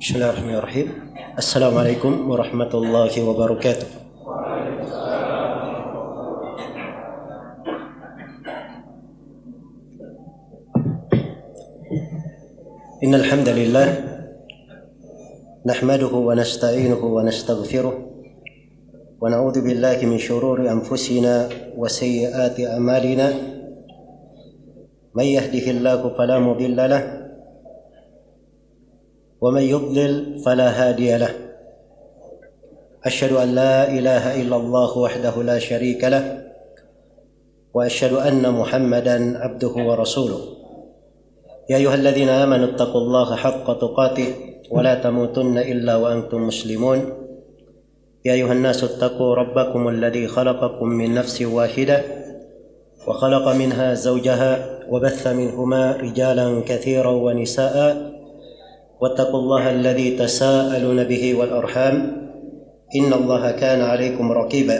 Bismillahirrahmanirrahim. Assalamualaikum warahmatullahi wabarakatuh. Innal hamdalillah nahmaduhu wa nasta'inuhu wa nastaghfiruh wa na'udzu billahi min shururi anfusina wa sayyiati a'malina. May yahdihillahu fala mudilla lahu ومن يضلل فلا هادي له أشهد أن لا إله إلا الله وحده لا شريك له وأشهد أن محمدا عبده ورسوله يا أيها الذين آمنوا اتقوا الله حق تقاته ولا تموتن إلا وأنتم مسلمون يا أيها الناس اتقوا ربكم الذي خلقكم من نفس واحدة وخلق منها زوجها وبث منهما رجالا كثيرا ونساء واتقوا الله الذي تساءلون به والأرحام إن الله كان عليكم رقيبا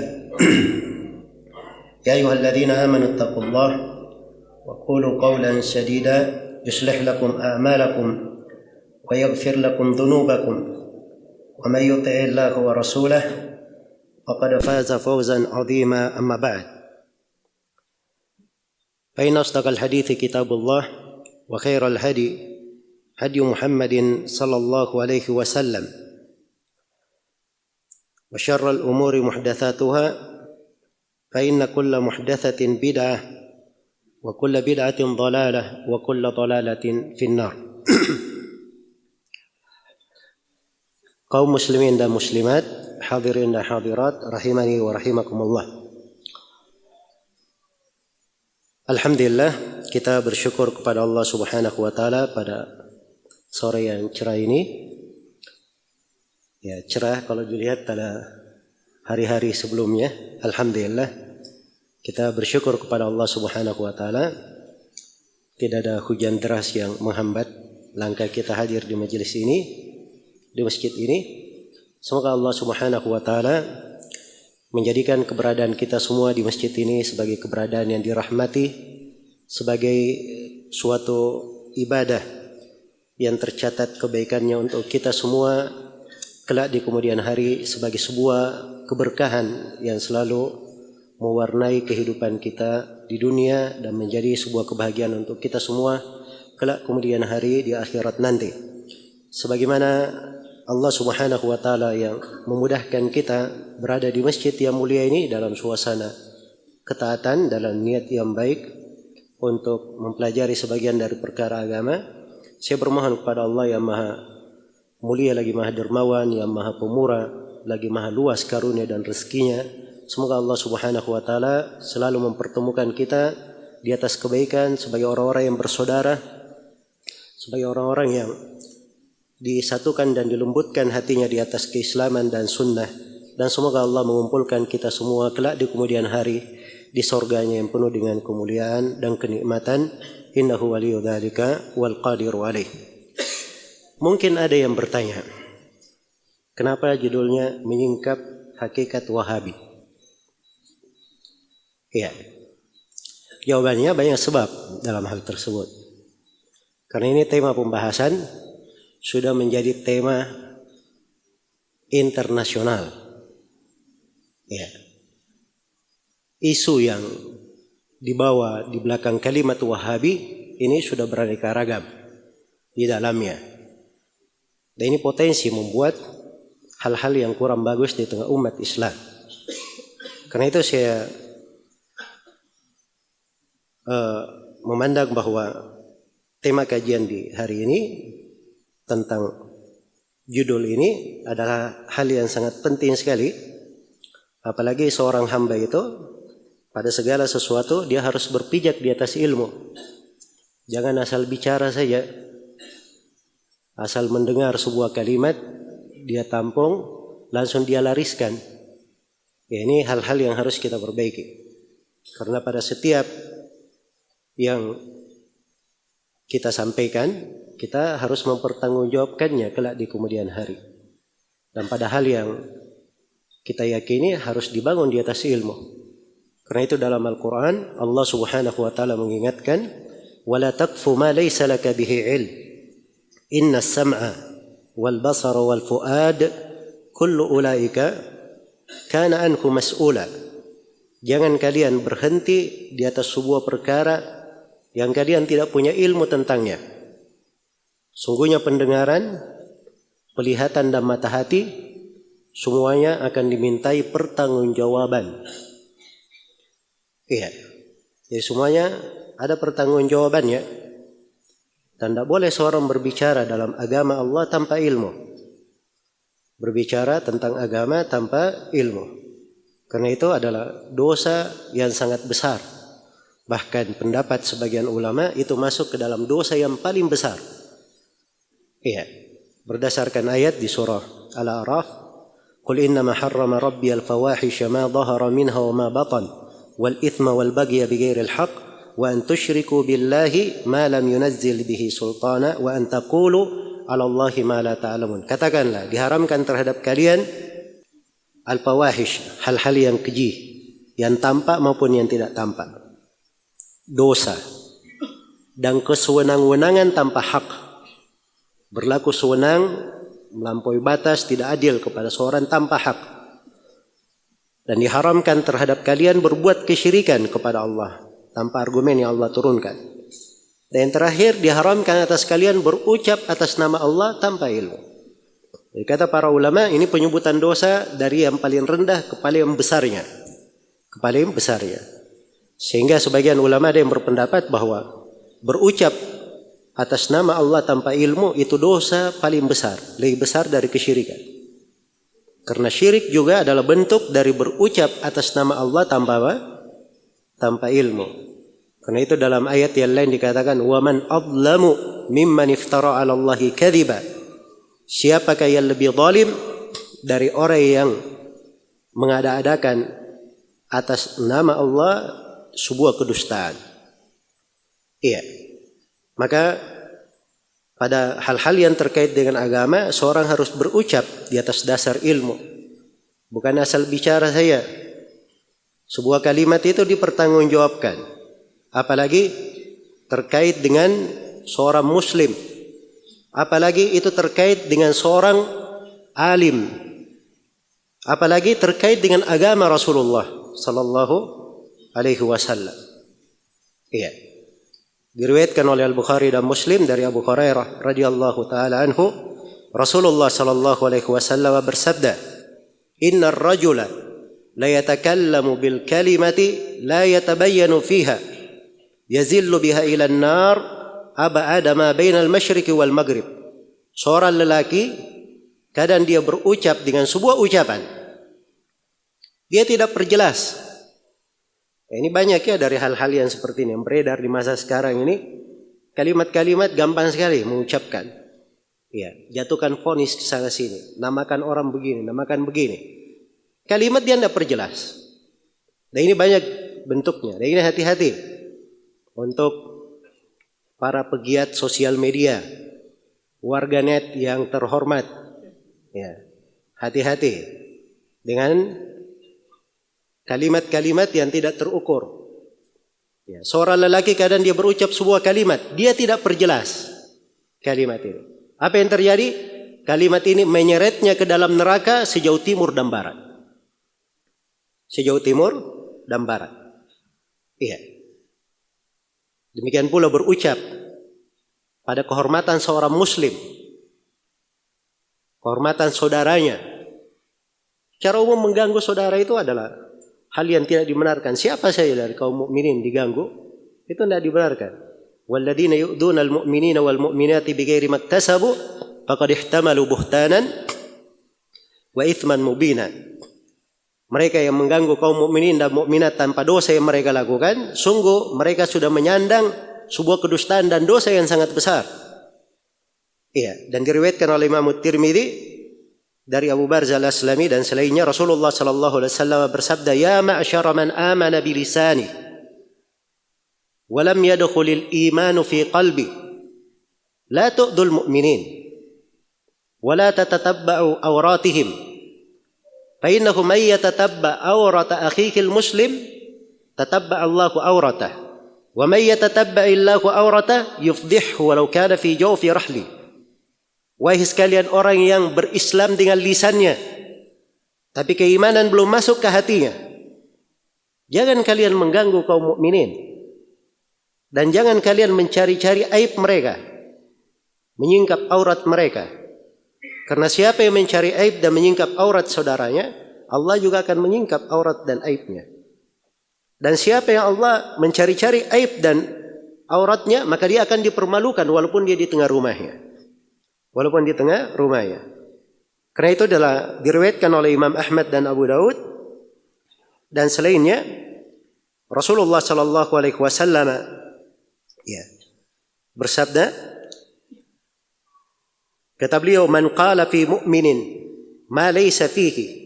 يا أيها الذين آمنوا اتقوا الله وقولوا قولا سديدا يصلح لكم أعمالكم ويغفر لكم ذنوبكم ومن يطع الله ورسوله فقد فاز فوزا عظيما. أما بعد فإن أصدق الحديث كتاب الله وخير الهدي هدي محمد صلى الله عليه وسلم وشر الأمور محدثاتها فإن كل محدثة بدعة وكل بدعة ضلالة وكل ضلالة في النار. Kaum muslimin dan muslimat, hadirin dan hadirat, rahimani wa rahimakumullah. Alhamdulillah, kita bersyukur kepada Allah Subhanahu wa taala pada sore yang cerah ini. Ya, cerah kalau dilihat pada hari-hari sebelumnya. Alhamdulillah, kita bersyukur kepada Allah Subhanahu wa taala. Tidak ada hujan deras yang menghambat langkah kita hadir di majelis ini, di masjid ini. Semoga Allah Subhanahu wa taala menjadikan keberadaan kita semua di masjid ini sebagai keberadaan yang dirahmati, sebagai suatu ibadah yang tercatat kebaikannya untuk kita semua kelak di kemudian hari, sebagai sebuah keberkahan yang selalu mewarnai kehidupan kita di dunia dan menjadi sebuah kebahagiaan untuk kita semua kelak kemudian hari di akhirat nanti. Sebagaimana Allah Subhanahu wa taala yang memudahkan kita berada di masjid yang mulia ini dalam suasana ketaatan, dalam niat yang baik untuk mempelajari sebagian dari perkara agama. Saya bermohon kepada Allah yang maha mulia lagi maha dermawan, yang maha pemurah, lagi maha luas karunia dan rezekinya. Semoga Allah Subhanahu wa taala selalu mempertemukan kita di atas kebaikan sebagai orang-orang yang bersaudara, sebagai orang-orang yang disatukan dan dilembutkan hatinya di atas keislaman dan sunnah. Dan semoga Allah mengumpulkan kita semua kelak di kemudian hari di surganya yang penuh dengan kemuliaan dan kenikmatan. Innahu waliyu dzalika wal qadiru alaih. Mungkin ada yang bertanya, kenapa judulnya menyingkap hakikat Wahabi? Ya, jawabannya banyak sebab dalam hal tersebut. Karena ini tema pembahasan sudah menjadi tema internasional. Ya, isu yang dibawa di belakang kalimat Wahabi ini sudah beraneka ragam di dalamnya. Dan ini potensi membuat hal-hal yang kurang bagus di tengah umat Islam. Karena itu saya memandang bahwa tema kajian di hari ini tentang judul ini adalah hal yang sangat penting sekali. Apalagi seorang hamba itu pada segala sesuatu dia harus berpijak di atas ilmu. Jangan asal bicara saja, asal mendengar sebuah kalimat dia tampung langsung dia lariskan. Ya, ini hal-hal yang harus kita perbaiki. Karena pada setiap yang kita sampaikan, kita harus mempertanggungjawabkannya kelak di kemudian hari. Dan pada hal yang kita yakini harus dibangun di atas ilmu. Karena itu dalam Al-Quran Allah Subhanahu wa taala mengingatkan, "Wala taqfu ma laysa laka bihi ilm. Inna as-sam'a wal basara wal fuad kullu ulaika kana anhu mas'ula. Jangan kalian berhenti di atas sebuah perkara yang kalian tidak punya ilmu tentangnya. Sungguhnya pendengaran, penglihatan dan mata hati semuanya akan dimintai pertanggungjawaban. Iya. Jadi semuanya ada pertanggungjawabannya. Dan tidak boleh seorang berbicara dalam agama Allah tanpa ilmu. Berbicara tentang agama tanpa ilmu. Karena itu adalah dosa yang sangat besar. Bahkan pendapat sebagian ulama itu masuk ke dalam dosa yang paling besar. Iya. Berdasarkan ayat di surah Al-A'raf, "Qul innama harrama rabbi al-fawahisha ma dhahara minha wa ma batan wal ithma wal bagya bighairil haqq wa an tusyriku billahi ma lam yunazzil bihi sultana wa an taqulu 'ala Allahi ma la ta'lamun." Katakanlah, diharamkan terhadap kalian al-fawahish, hal-hal yang keji, yang tampak maupun yang tidak tampak. Dosa dan kesewenang-wenangan tanpa hak. Berlaku sewenang, melampaui batas, tidak adil kepada seorang tanpa hak. Dan diharamkan terhadap kalian berbuat kesyirikan kepada Allah tanpa argumen yang Allah turunkan. Dan yang terakhir, diharamkan atas kalian berucap atas nama Allah tanpa ilmu. Jadi kata para ulama, ini penyebutan dosa dari yang paling rendah ke paling besarnya. Ke paling besarnya. Sehingga sebagian ulama ada yang berpendapat bahwa berucap atas nama Allah tanpa ilmu itu dosa paling besar, lebih besar dari kesyirikan. Karena syirik juga adalah bentuk dari berucap atas nama Allah tanpa apa? Tanpa ilmu. Karena itu dalam ayat yang lain dikatakan, "Waman adlamu mimman iftara 'ala Allahi kadhiba." Siapakah yang lebih zalim dari orang yang mengada-adakan atas nama Allah sebuah kedustaan? Iya. Maka pada hal-hal yang terkait dengan agama, seorang harus berucap di atas dasar ilmu. Bukan asal bicara saya. Sebuah kalimat itu dipertanggungjawabkan. Apalagi terkait dengan seorang muslim. Apalagi itu terkait dengan seorang alim. Apalagi terkait dengan agama Rasulullah sallallahu alaihi wasallam. Iya. Diriwayatkan oleh Al-Bukhari dan Muslim dari Abu Hurairah radhiyallahu taala anhu, Rasulullah sallallahu alaihi wasallam bersabda, "Innar rajula la yatakallamu bil kalimati la yatabayyanu fiha yazillu biha ila an-nar ab'ada ma bainal masyriqi wal maghrib." Seorang lelaki kadang dia berucap dengan sebuah ucapan, dia tidak perjelas. Ini banyak ya dari hal-hal yang seperti ini yang beredar di masa sekarang ini. Kalimat-kalimat gampang sekali mengucapkan. Ya, jatuhkan vonis ke sana sini, namakan orang begini, namakan begini. Kalimat dia tidak perjelas. Dan ini banyak bentuknya. Dan ini hati-hati untuk para pegiat sosial media, warganet yang terhormat. Ya, hati-hati dengan kalimat-kalimat yang tidak terukur. Ya, seorang lelaki kadang dia berucap sebuah kalimat, dia tidak perjelas kalimat ini. Apa yang terjadi? Kalimat ini menyeretnya ke dalam neraka sejauh timur dan barat. Sejauh timur dan barat. Iya. Demikian pula berucap pada kehormatan seorang muslim, kehormatan saudaranya. Cara umum mengganggu saudara itu adalah hal yang tidak dibenarkan. Siapa saya dari kaum mukminin diganggu? Itu tidak dibenarkan. Walladzina yu'duna al-mu'minina wal mu'minati bighairi maktasabu faqad ihtamalu buhtanan wa itsman mubina. Mereka yang mengganggu kaum mukminin dan mukminat tanpa dosa yang mereka lakukan, sungguh mereka sudah menyandang sebuah kedustaan dan dosa yang sangat besar. Iya, dan diriwayatkan oleh Imam Tirmidzi dari Abu Barzah Al-Aslami dan selainnya, Rasulullah sallallahu alaihi wasallam bersabda, "Ya ma'syara man amana bilisani wa lam yadkhulil imanu fi qalbi la tu'dul mu'minin wa la tatatabba'u awratihim fa innahu may yatatabba' awrata akhihil muslim tatabba' Allahu awratah wa may yatatabba' Allahu awratah yufdihhu walau kana fi jawfi rahli Wahai sekalian orang yang berislam dengan lisannya, tapi keimanan belum masuk ke hatinya, jangan kalian mengganggu kaum mukminin, dan jangan kalian mencari-cari aib mereka, menyingkap aurat mereka. Karena siapa yang mencari aib dan menyingkap aurat saudaranya, Allah juga akan menyingkap aurat dan aibnya. Dan siapa yang Allah mencari-cari aib dan auratnya, maka dia akan dipermalukan walaupun dia di tengah rumahnya. Walaupun di tengah rumahnya. Karena itu adalah diriwayatkan oleh Imam Ahmad dan Abu Daud dan selainnya, Rasulullah sallallahu alaihi wasallam bersabda, kata beliau, man qala fi mu'minin ma laysa fihi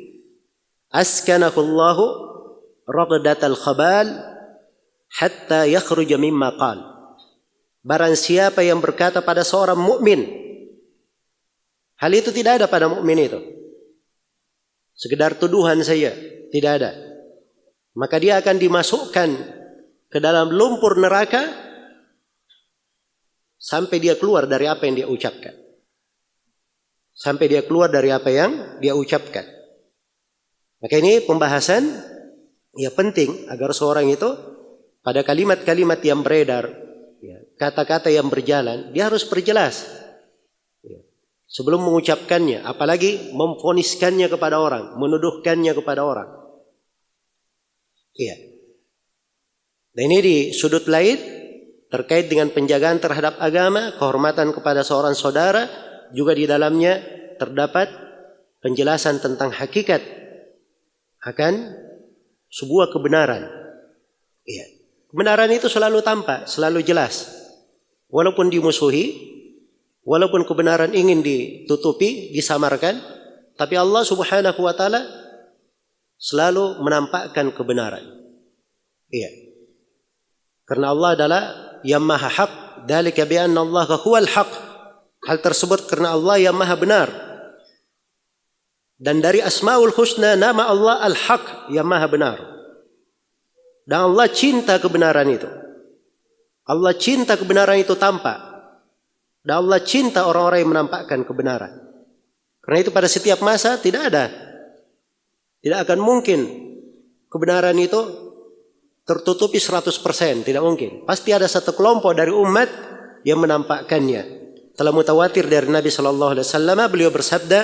askanahu Allah raqdatal khabal hatta yakhruja mimma qala. Barang siapa yang berkata pada seorang mukmin, hal itu tidak ada pada mukmin itu, sekedar tuduhan saja, tidak ada, maka dia akan dimasukkan ke dalam lumpur neraka sampai dia keluar dari apa yang dia ucapkan. Sampai dia keluar dari apa yang dia ucapkan. Maka ini pembahasan ya penting agar seorang itu pada kalimat-kalimat yang beredar, kata-kata yang berjalan, dia harus perjelas sebelum mengucapkannya, apalagi memfoniskannya kepada orang, menuduhkannya kepada orang. Iya. Dan ini di sudut lain terkait dengan penjagaan terhadap agama, kehormatan kepada seorang saudara, juga di dalamnya terdapat penjelasan tentang hakikat akan sebuah kebenaran. Iya. Kebenaran itu selalu tampak, selalu jelas. Walaupun dimusuhi, walaupun kebenaran ingin ditutupi, disamarkan, tapi Allah Subhanahu wa taala selalu menampakkan kebenaran. Iya. Karena Allah adalah yang Maha Haq, dzalika bi anna Allah huwal haq. Hal tersebut karena Allah yang Maha benar. Dan dari Asmaul Husna nama Allah Al-Haq, yang Maha benar. Dan Allah cinta kebenaran itu. Allah cinta kebenaran itu tampak. Dan Allah cinta orang-orang yang menampakkan kebenaran. Karena itu pada setiap masa tidak akan mungkin kebenaran itu tertutupi 100%, tidak mungkin. Pasti ada satu kelompok dari umat yang menampakkannya. Telah mutawatir dari Nabi sallallahu alaihi wasallam, beliau bersabda,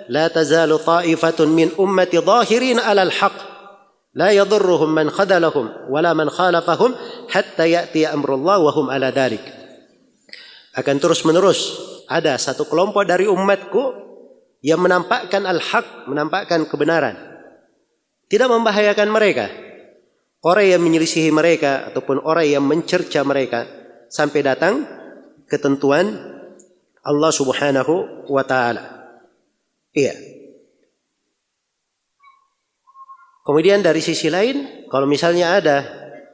la tazalu ta'ifatun min ummati zahirin 'alal haqq la yadurruhum man khadalahum wala man khalafahum hatta ya'ti amrullah wa hum 'ala dzalik. Akan terus-menerus ada satu kelompok dari umatku yang menampakkan al-haq, menampakkan kebenaran. Tidak membahayakan mereka, orang yang menyelisihi mereka ataupun orang yang mencerca mereka, sampai datang ketentuan Allah Subhanahu wa taala. Iya. Kemudian dari sisi lain, kalau misalnya ada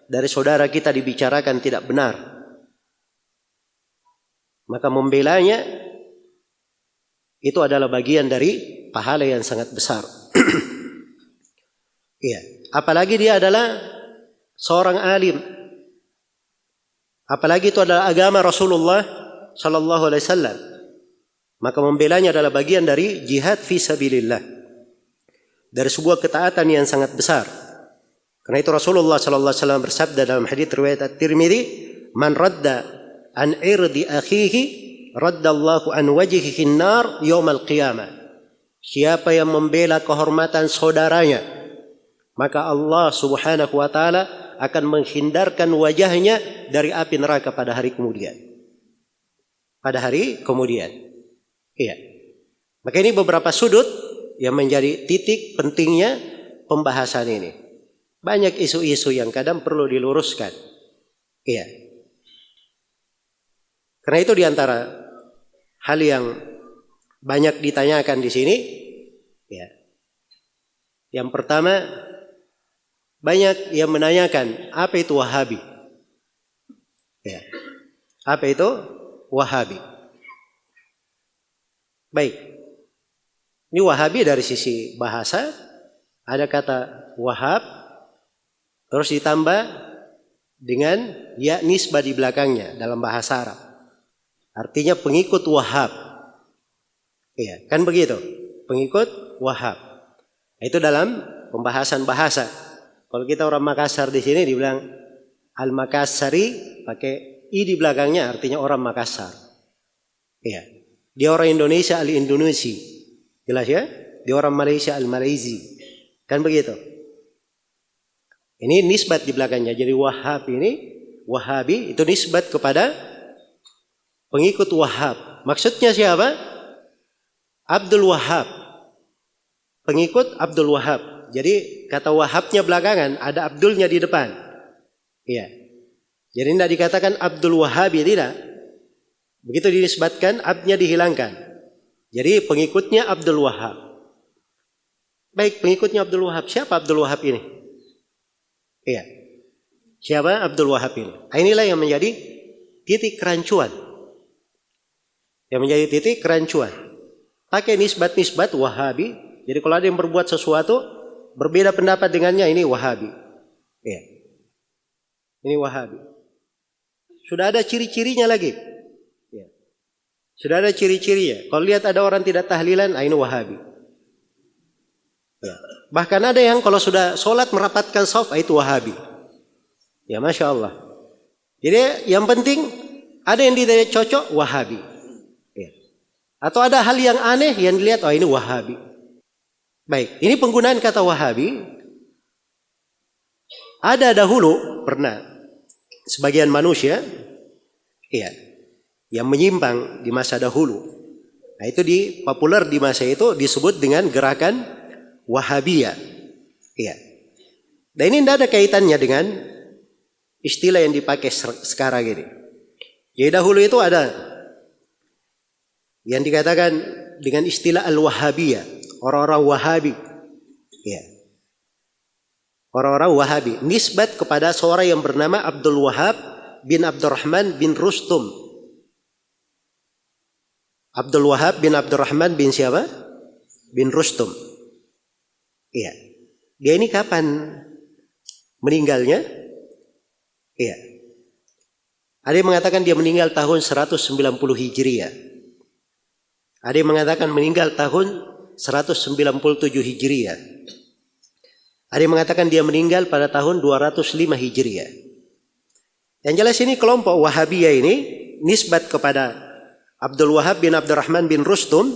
dari saudara kita dibicarakan tidak benar, maka membelanya itu adalah bagian dari pahala yang sangat besar. Iya, apalagi dia adalah seorang alim. Apalagi itu adalah agama Rasulullah sallallahu alaihi wasallam. Maka membelanya adalah bagian dari jihad fi sabilillah. Dari sebuah ketaatan yang sangat besar. Karena itu Rasulullah sallallahu alaihi wasallam bersabda dalam hadits riwayat At-Tirmidzi, "Man radda an irdi akhihi raddallahu an wajhihi an-nar yaumal qiyamah." Siapa yang membela kehormatan saudaranya, maka Allah Subhanahu wa taala akan menghindarkan wajahnya dari api neraka pada hari kemudian. Pada hari kemudian. Iya. Maka ini beberapa sudut yang menjadi titik pentingnya pembahasan ini. Banyak isu-isu yang kadang perlu diluruskan. Iya. Karena itu diantara hal yang banyak ditanyakan di sini, ya. Yang pertama, banyak yang menanyakan apa itu Wahabi. Ya. Apa itu Wahabi? Baik. Ini Wahabi dari sisi bahasa, ada kata Wahab, terus ditambah dengan ya nisbah di belakangnya dalam bahasa Arab. Artinya pengikut Wahab. Iya, kan begitu. Pengikut Wahhab. Itu dalam pembahasan bahasa. Kalau kita orang Makassar di sini dibilang Al-Makassari pakai i di belakangnya artinya orang Makassar. Iya. Dia orang Indonesia Al-Indonesi. Jelas ya? Dia orang Malaysia Al-Malaysi. Kan begitu. Ini nisbat di belakangnya. Jadi Wahhab ini, Wahabi itu nisbat kepada pengikut Wahhab. Maksudnya siapa? Abdul Wahhab. Pengikut Abdul Wahhab. Jadi kata Wahhabnya belakangan, ada Abdulnya di depan. Iya. Jadi tidak dikatakan Abdul Wahhabi, tidak. Begitu dinisbatkan, abnya dihilangkan. Jadi pengikutnya Abdul Wahhab. Baik, pengikutnya Abdul Wahhab. Siapa Abdul Wahhab ini? Iya. Siapa Abdul Wahhab ini? Inilah yang menjadi titik kerancuan. Yang menjadi titik kerancuan. Pakai nisbat-nisbat Wahabi. Jadi kalau ada yang berbuat sesuatu berbeda pendapat dengannya, ini Wahabi. Iya. Ini Wahabi. Sudah ada ciri-cirinya lagi. Ya. Sudah ada ciri-cirinya. Kalau lihat ada orang tidak tahlilan, ini Wahabi. Ya. Bahkan ada yang kalau sudah sholat merapatkan shaf, itu Wahabi. Ya, Masya Allah. Jadi yang penting ada yang tidak cocok, Wahabi. Ya. Atau ada hal yang aneh yang dilihat, ini Wahabi. Baik, ini penggunaan kata Wahabi. Ada dahulu pernah sebagian manusia, iya, yang menyimpang di masa dahulu. Nah, itu populer di masa itu disebut dengan gerakan Wahabiyah. Iya. Dan ini tidak ada kaitannya dengan istilah yang dipakai sekarang ini. Jadi dahulu itu ada yang dikatakan dengan istilah Al-Wahabiyah, orang-orang Wahabi. Iya. Orang-orang Wahabi nisbat kepada seorang yang bernama Abdul Wahhab bin Abdurrahman bin Rustum. Abdul Wahhab bin Abdurrahman bin siapa? Bin Rustum. Iya. Dia ini kapan meninggalnya? Iya. Ada yang mengatakan dia meninggal tahun 190 Hijriah. Ada yang mengatakan meninggal tahun 197 Hijriah. Ada yang mengatakan dia meninggal pada tahun 205 Hijriah. Yang jelas ini kelompok Wahabiyah ini nisbat kepada Abdul Wahhab bin Abdurrahman bin Rustum.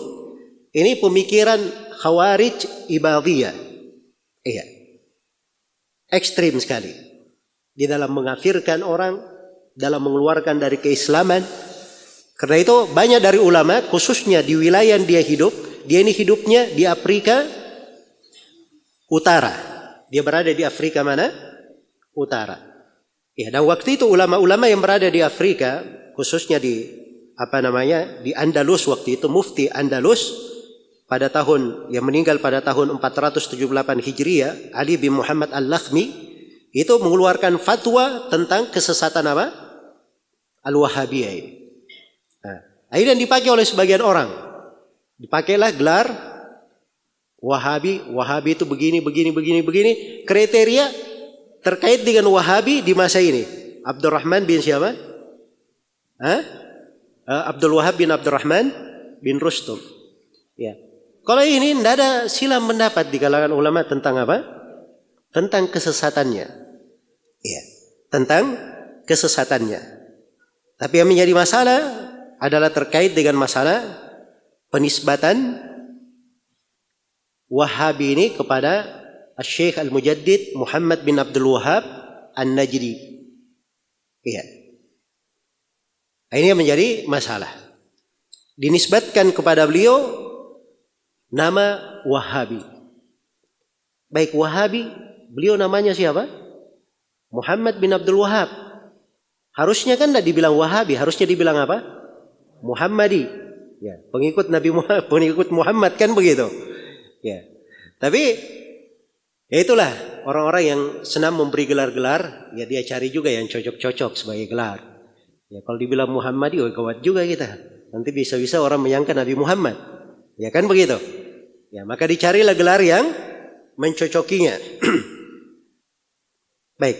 Ini pemikiran Khawarij Ibadiyah. Iya. Ekstrim sekali. Di dalam mengafirkan orang, dalam mengeluarkan dari keislaman. Karena itu banyak dari ulama, khususnya di wilayah yang dia hidup, dia ini hidupnya di Afrika Utara. Dia berada di Afrika mana? Utara. Ya, dan waktu itu ulama-ulama yang berada di Afrika, khususnya di di Andalus waktu itu, mufti Andalus pada tahun yang meninggal pada tahun 478 Hijriah, Ali bin Muhammad Al-Lakhmi, itu mengeluarkan fatwa tentang kesesatan apa? Al-Wahabiyah ini. Nah, akhirnya dipakai oleh sebagian orang. Dipakailah gelar Wahabi itu begini. Kriteria terkait dengan Wahabi di masa ini. Abdurrahman bin siapa? Abdul Wahhab bin Abdurrahman bin Rustum. Ya. Kalau ini tidak ada silang pendapat di kalangan ulama tentang apa? Tentang kesesatannya. Ya. Tentang kesesatannya. Tapi yang menjadi masalah adalah terkait dengan masalah penisbatan Wahabi ini kepada Syekh Al-Mujaddid Muhammad bin Abdul Wahhab An-Najdi. Iya. Ini yang menjadi masalah. Dinisbatkan kepada beliau nama Wahabi. Baik Wahabi, beliau namanya siapa? Muhammad bin Abdul Wahhab. Harusnya kan tidak dibilang Wahabi, harusnya dibilang apa? Muhammadi. Ya, pengikut Nabi Muhammad, pengikut Muhammad kan begitu. Ya, tapi ya itulah orang-orang yang senang memberi gelar-gelar, ya dia cari juga yang cocok-cocok sebagai gelar. Ya kalau dibilang Muhammadi, gawat juga kita. Nanti bisa-bisa orang menyangka Nabi Muhammad. Ya kan begitu. Ya maka dicarilah gelar yang mencocokinya. Baik.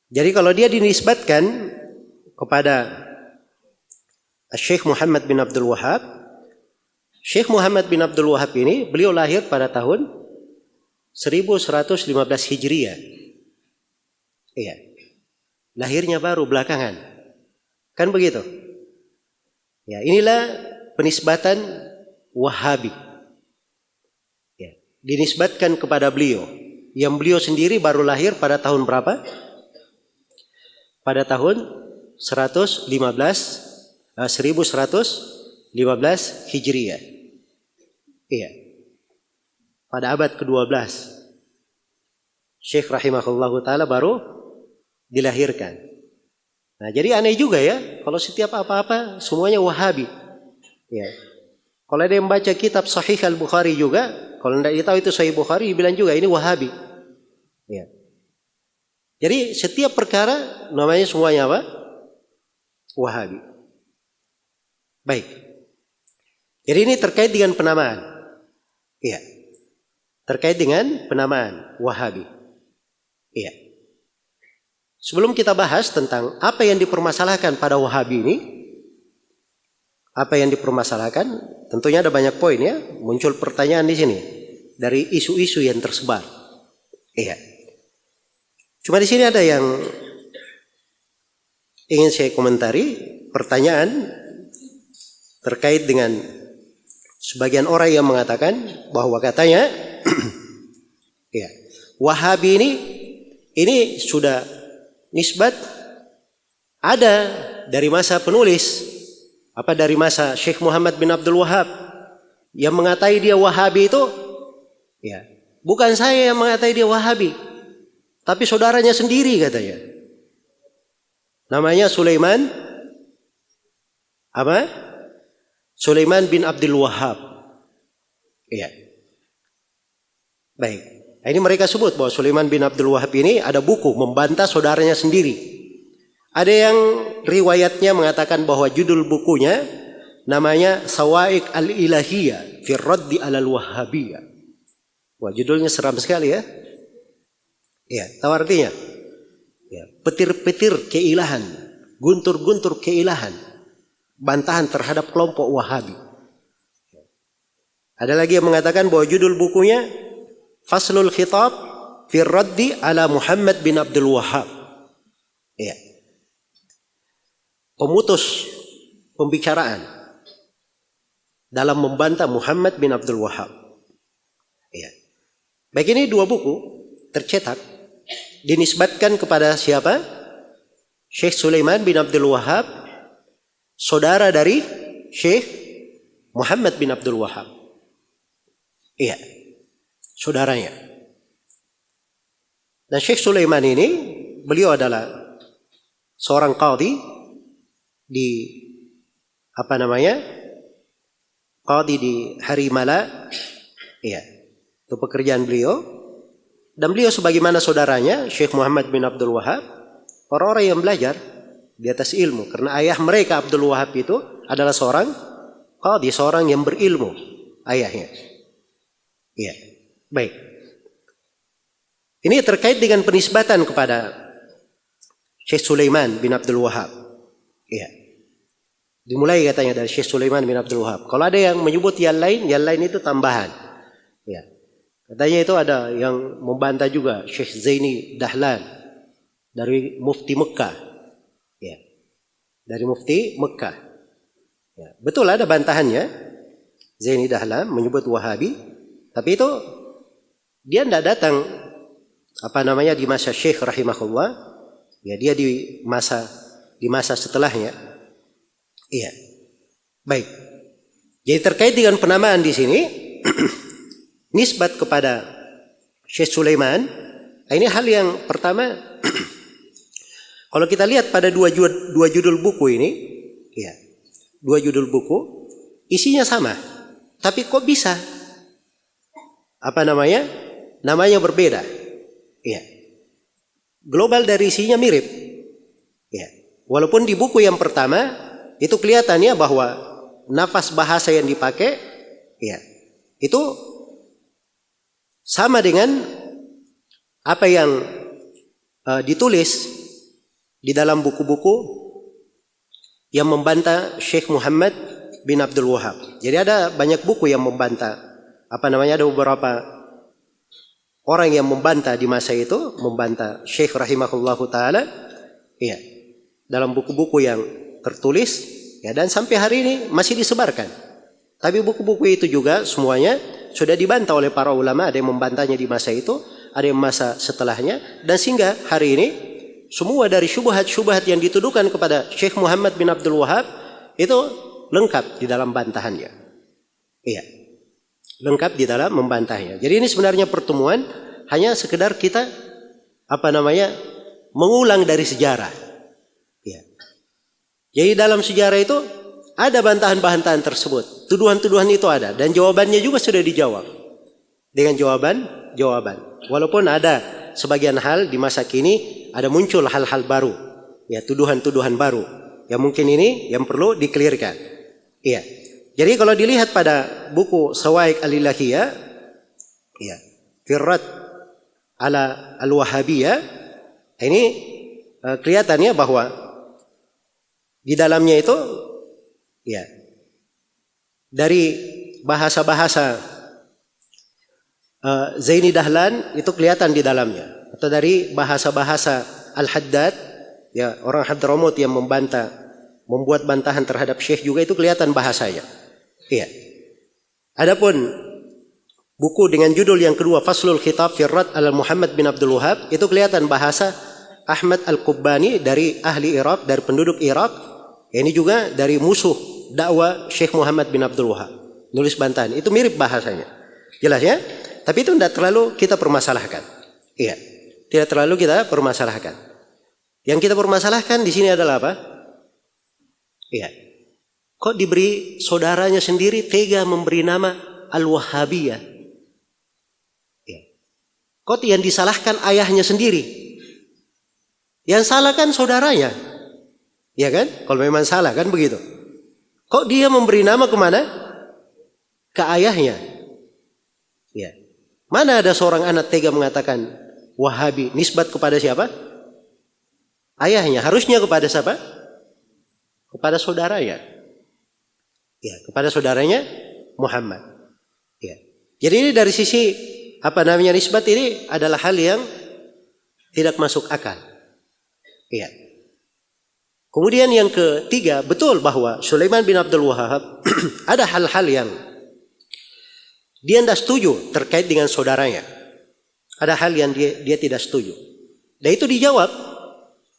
Jadi kalau dia dinisbatkan kepada Syekh Muhammad bin Abdul Wahhab, Syekh Muhammad bin Abdul Wahab ini beliau lahir pada tahun 1115 Hijriah. Iya. Lahirnya baru belakangan. Kan begitu? Ya, inilah penisbatan Wahabi. Ya, dinisbatkan kepada beliau. Yang beliau sendiri baru lahir pada tahun berapa? Pada tahun 1115 Hijriah. Iya. Pada abad ke-12. Syekh rahimahullahu taala baru dilahirkan. Nah, jadi aneh juga ya kalau setiap apa-apa semuanya Wahabi. Ya. Kalau ada yang baca kitab Sahih Al-Bukhari juga, kalau tidak tahu itu Sahih Bukhari, bilang juga ini Wahabi. Ya. Jadi setiap perkara namanya semuanya apa? Wahabi. Baik. Jadi ini terkait dengan penamaan. Iya. Terkait dengan penamaan Wahabi. Iya. Sebelum kita bahas tentang apa yang dipermasalahkan pada Wahabi ini, apa yang dipermasalahkan, tentunya ada banyak poin ya. Muncul pertanyaan di sini dari isu-isu yang tersebar. Iya. Cuma di sini ada yang ingin saya komentari, pertanyaan terkait dengan sebagian orang yang mengatakan bahwa katanya ya, Wahabi ini sudah nisbat ada dari masa penulis, dari masa Syekh Muhammad bin Abdul Wahab yang mengatai dia Wahabi itu, ya, bukan saya yang mengatai dia Wahabi, tapi saudaranya sendiri katanya. Namanya Sulaiman Sulaiman bin Abdul Wahab. Iya. Baik. Nah, ini mereka sebut bahwa Sulaiman bin Abdul Wahab ini ada buku membantah saudaranya sendiri. Ada yang riwayatnya mengatakan bahwa judul bukunya namanya Sawa'iq al-Ilahiyah fi Raddi 'alal Wahhabiyah. Wah, judulnya seram sekali ya. Iya, tahu artinya? Ya, petir-petir keilahan, guntur-guntur keilahan, bantahan terhadap kelompok Wahabi. Ada lagi yang mengatakan bahwa judul bukunya Faslul Khitab fi Raddi 'ala Muhammad bin Abdul Wahab. Ya. Pemutus pembicaraan dalam membantah Muhammad bin Abdul Wahab. Ya. Baik, ini dua buku tercetak dinisbatkan kepada siapa? Syekh Sulaiman bin Abdul Wahab, saudara dari Syekh Muhammad bin Abdul Wahab. Iya, saudaranya. Dan Syekh Sulaiman ini, beliau adalah seorang qadhi di qadhi di Harimala. Iya, itu pekerjaan beliau. Dan beliau sebagaimana saudaranya Syekh Muhammad bin Abdul Wahab, orang-orang yang belajar di atas ilmu, karena ayah mereka Abdul Wahab itu adalah seorang qadhi, seorang yang berilmu, ayahnya. Iya, baik. Ini terkait dengan penisbatan kepada Syekh Sulaiman bin Abdul Wahab. Iya. Dimulai katanya dari Syekh Sulaiman bin Abdul Wahab. Kalau ada yang menyebut yang lain itu tambahan. Ya. Katanya itu ada yang membantah juga Syekh Zaini Dahlan dari Mufti Mekah. Ya. Dari Mufti Mekah. Ya. Betul ada bantahannya. Zaini Dahlan menyebut Wahabi, tapi itu dia tidak datang di masa Syekh rahimahullah. Ya, dia di masa setelahnya. Iya. Baik. Jadi terkait dengan penamaan di sini nisbat kepada Syekh Sulaiman, ini hal yang pertama kalau kita lihat pada dua judul buku ini, ya. Dua judul buku isinya sama, tapi kok bisa namanya berbeda. Ya. Global dari isinya mirip. Ya. Walaupun di buku yang pertama itu kelihatannya bahwa nafas bahasa yang dipakai ya, itu sama dengan apa yang ditulis di dalam buku-buku yang membantah Syekh Muhammad bin Abdul Wahab. Jadi ada banyak buku yang membantah. Ada beberapa orang yang membantah di masa itu, membantah Syekh rahimahullahu taala. Iya. Dalam buku-buku yang tertulis, ya, dan sampai hari ini masih disebarkan. Tapi buku-buku itu juga semuanya sudah dibantah oleh para ulama. Ada yang membantahnya di masa itu, ada yang masa setelahnya, dan sehingga hari ini semua dari syubhat-syubhat yang dituduhkan kepada Syekh Muhammad bin Abdul Wahab itu lengkap di dalam bantahannya. Iya, lengkap di dalam membantahnya. Jadi ini sebenarnya pertemuan hanya sekedar kita mengulang dari sejarah. Iya. Jadi dalam sejarah itu ada bantahan-bantahan tersebut, tuduhan-tuduhan itu ada, dan jawabannya juga sudah dijawab dengan jawaban. Walaupun ada sebagian hal di masa kini ada muncul hal-hal baru, ya, tuduhan-tuduhan baru yang mungkin ini yang perlu dikelirkan. Iya. Jadi kalau dilihat pada buku Sawa'iq al-Ilahiyah, ya, Firrat ala al-Wahabiyah, ini kelihatannya bahwa di dalamnya itu, ya, dari bahasa-bahasa Zaini Dahlan itu kelihatan di dalamnya. Atau dari bahasa-bahasa Al-Haddad, ya, orang Hadramaut yang membuat bantahan terhadap Syekh juga itu kelihatan bahasanya. Iya. Adapun buku dengan judul yang kedua, Faslul Khitab Firrat ala Muhammad bin Abdul Wahab, itu kelihatan bahasa Ahmad Al-Qubbani dari ahli Irak, dari penduduk Irak. Ini juga dari musuh dakwah Syekh Muhammad bin Abdul Wahab. Nulis bantahan, itu mirip bahasanya. Jelas ya? Tapi itu tidak terlalu kita permasalahkan. Iya. Tidak terlalu kita permasalahkan. Yang kita permasalahkan di sini adalah apa? Iya. Kok diberi saudaranya sendiri tega memberi nama Al-Wahhabiyah? Iya. Kok yang disalahkan ayahnya sendiri? Yang salah kan saudaranya. Iya kan? Kalau memang salah kan begitu. Kok dia memberi nama kemana? Ke ayahnya. Iya. Mana ada seorang anak tega mengatakan Wahabi, nisbat kepada siapa? Ayahnya. Harusnya kepada siapa? Kepada saudaranya. Ya, kepada saudaranya Muhammad. Ya. Jadi ini dari sisi nisbat ini adalah hal yang tidak masuk akal. Ya. Kemudian yang ketiga, betul bahwa Sulaiman bin Abdul Wahab ada hal-hal yang dia tidak setuju terkait dengan saudaranya. Ada hal yang dia tidak setuju. Dan itu dijawab,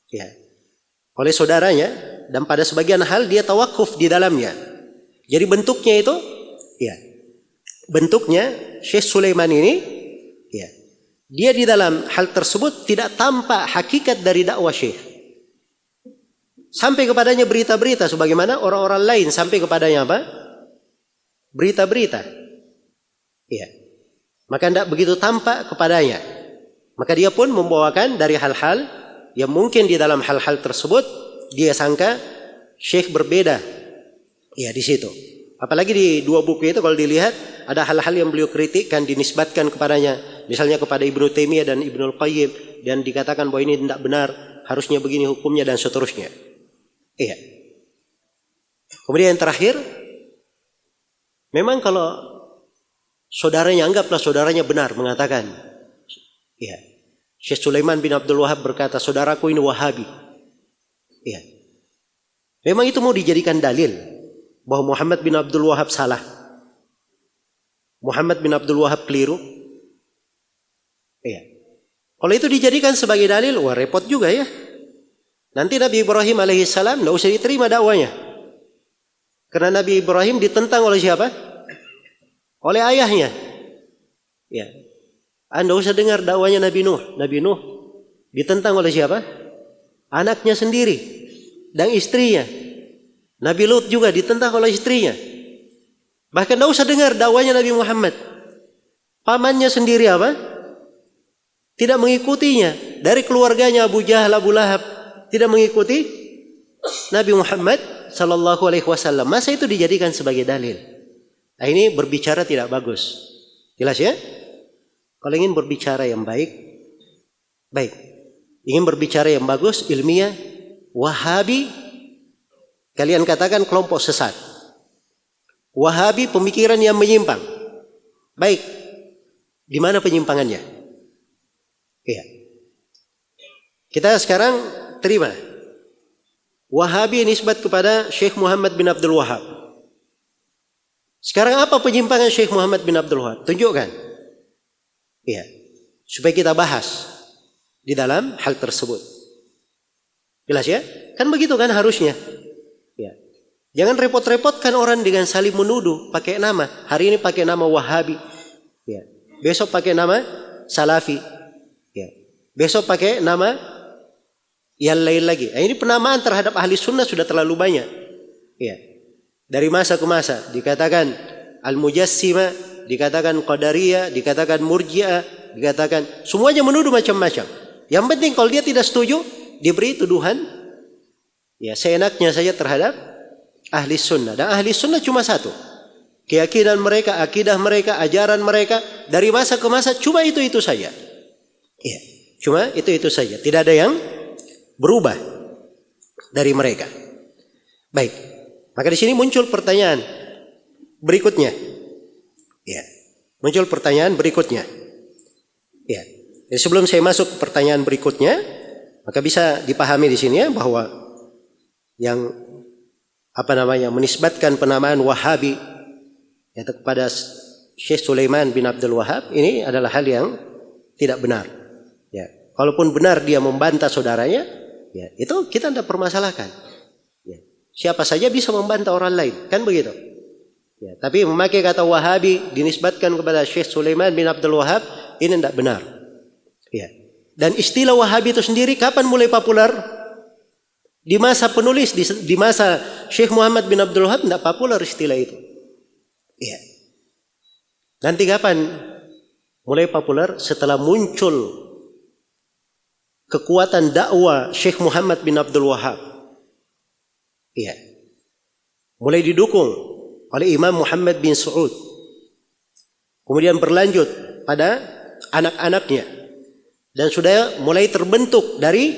ya, oleh saudaranya, dan pada sebagian hal dia tawakuf di dalamnya. Jadi bentuknya itu, ya, bentuknya Syekh Sulaiman ini, ya, dia di dalam hal tersebut tidak tampak hakikat dari dakwah Syekh. Sampai kepadanya berita-berita sebagaimana orang-orang lain sampai kepadanya apa? Berita-berita. Ya. Maka tidak begitu tampak kepadanya. Maka dia pun membawakan dari hal-hal yang mungkin di dalam hal-hal tersebut dia sangka Syekh berbeda. Ya, di situ. Apalagi di dua buku itu kalau dilihat ada hal-hal yang beliau kritikkan dinisbatkan kepadanya. Misalnya kepada Ibnu Taimiyah dan Ibnu Al-Qayyim, dan dikatakan bahwa ini tidak benar, harusnya begini hukumnya dan seterusnya. Iya. Kemudian yang terakhir, memang kalau saudaranya, anggaplah saudaranya benar mengatakan, ya, Syekh Sulaiman bin Abdul Wahab berkata, saudaraku ini Wahabi. Ya. Memang itu mau dijadikan dalil bahwa Muhammad bin Abdul Wahab salah. Muhammad bin Abdul Wahab keliru. Ya. Kalau itu dijadikan sebagai dalil, wah repot juga ya. Nanti Nabi Ibrahim alaihissalam tidak usah diterima dakwanya. Karena Nabi Ibrahim ditentang oleh siapa? Oleh ayahnya. Ya. Anda usah dengar dakwanya Nabi Nuh. Nabi Nuh ditentang oleh siapa? Anaknya sendiri dan istrinya. Nabi Lut juga ditentang oleh istrinya. Bahkan tidak usah dengar dakwanya Nabi Muhammad. Pamannya sendiri apa? Tidak mengikutinya. Dari keluarganya Abu Jahal, Abu Lahab tidak mengikuti Nabi Muhammad sallallahu alaihi wasallam. Masa itu dijadikan sebagai dalil? Nah, ini berbicara tidak bagus. Jelas ya? Kalau ingin berbicara yang baik, baik. Ingin berbicara yang bagus, ilmiah, Wahabi, kalian katakan kelompok sesat. Wahabi pemikiran yang menyimpang. Baik, di mana penyimpangannya? Iya. Kita sekarang terima. Wahabi nisbat kepada Syekh Muhammad bin Abdul Wahab. Sekarang apa penyimpangan Syekh Muhammad bin Abdul Wahab? Tunjukkan. Iya. Supaya kita bahas di dalam hal tersebut. Jelas ya? Kan begitu kan harusnya. Ya. Jangan repot-repotkan orang dengan saling menuduh pakai nama. Hari ini pakai nama Wahabi. Ya. Besok pakai nama Salafi. Ya. Besok pakai nama yang lain lagi. Ini penamaan terhadap ahli sunnah sudah terlalu banyak. Ya. Dari masa ke masa dikatakan Al-Mujassima, dikatakan Qadariyah, dikatakan Murji'ah, dikatakan semuanya menuduh macam-macam. Yang penting kalau dia tidak setuju, diberi tuduhan ya seenaknya saja terhadap ahli sunnah. Dan ahli sunnah cuma satu. Keyakinan mereka, akidah mereka, ajaran mereka dari masa ke masa cuma itu saja. Ya, cuma itu saja. Tidak ada yang berubah dari mereka. Baik. Maka di sini muncul pertanyaan berikutnya. Ya. Muncul pertanyaan berikutnya. Ya. Jadi sebelum saya masuk ke pertanyaan berikutnya, maka bisa dipahami di sini ya bahwa yang menisbatkan penamaan Wahabi yaitu kepada Syekh Sulaiman bin Abdul Wahab ini adalah hal yang tidak benar. Ya, kalaupun benar dia membantah saudaranya, ya itu kita tidak permasalahkan. Ya, siapa saja bisa membantah orang lain, kan begitu. Ya, tapi memakai kata Wahabi dinisbatkan kepada Syekh Sulaiman bin Abdul Wahab ini tidak benar. Ya. Dan istilah Wahabi itu sendiri kapan mulai populer? Di masa penulis, di masa Syekh Muhammad bin Abdul Wahab tidak populer istilah itu. Iya. Nanti kapan mulai populer? Setelah muncul kekuatan dakwah Syekh Muhammad bin Abdul Wahab. Iya. Mulai didukung oleh Imam Muhammad bin Saud. Kemudian berlanjut pada anak-anaknya. Dan sudah mulai terbentuk dari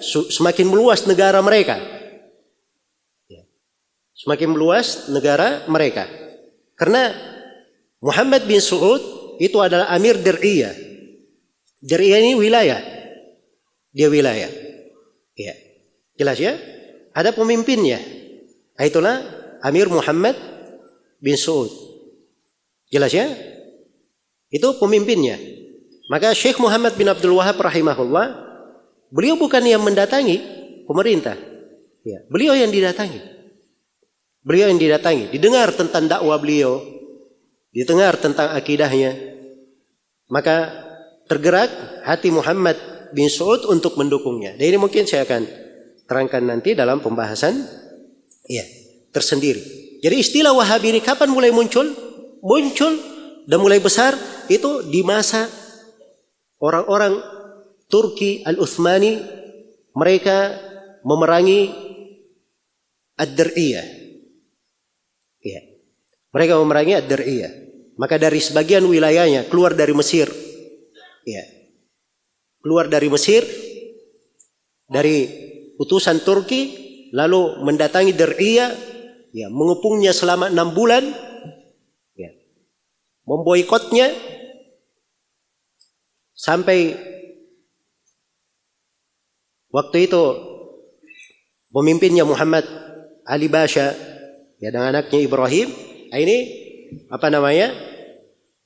semakin meluas negara mereka. Semakin meluas negara mereka. Karena Muhammad bin Saud itu adalah Amir Dir'iyah. Dir'iyah ini wilayah. Dia wilayah. Ya. Jelas ya? Ada pemimpinnya. Itulah Amir Muhammad bin Saud. Jelas ya? Itu pemimpinnya. Maka Syekh Muhammad bin Abdul Wahab rahimahullah, beliau bukan yang mendatangi pemerintah. Ya, beliau yang didatangi. Beliau yang didatangi. Didengar tentang dakwah beliau. Didengar tentang akidahnya. Maka tergerak hati Muhammad bin Saud untuk mendukungnya. Dan ini mungkin saya akan terangkan nanti dalam pembahasan tersendiri. Jadi istilah Wahabi ini kapan mulai muncul? Muncul dan mulai besar itu di masa orang-orang Turki Al-Uthmani, mereka memerangi Ad-Dir'iyah. Ya. Mereka memerangi Ad-Dir'iyah. Maka dari sebagian wilayahnya keluar dari Mesir. Ya. Keluar dari Mesir dari utusan Turki lalu mendatangi Dir'iyah, ya, mengepungnya selama 6 bulan. Ya. Memboikotnya sampai waktu itu pemimpinnya Muhammad Ali Basha ya dan anaknya Ibrahim ini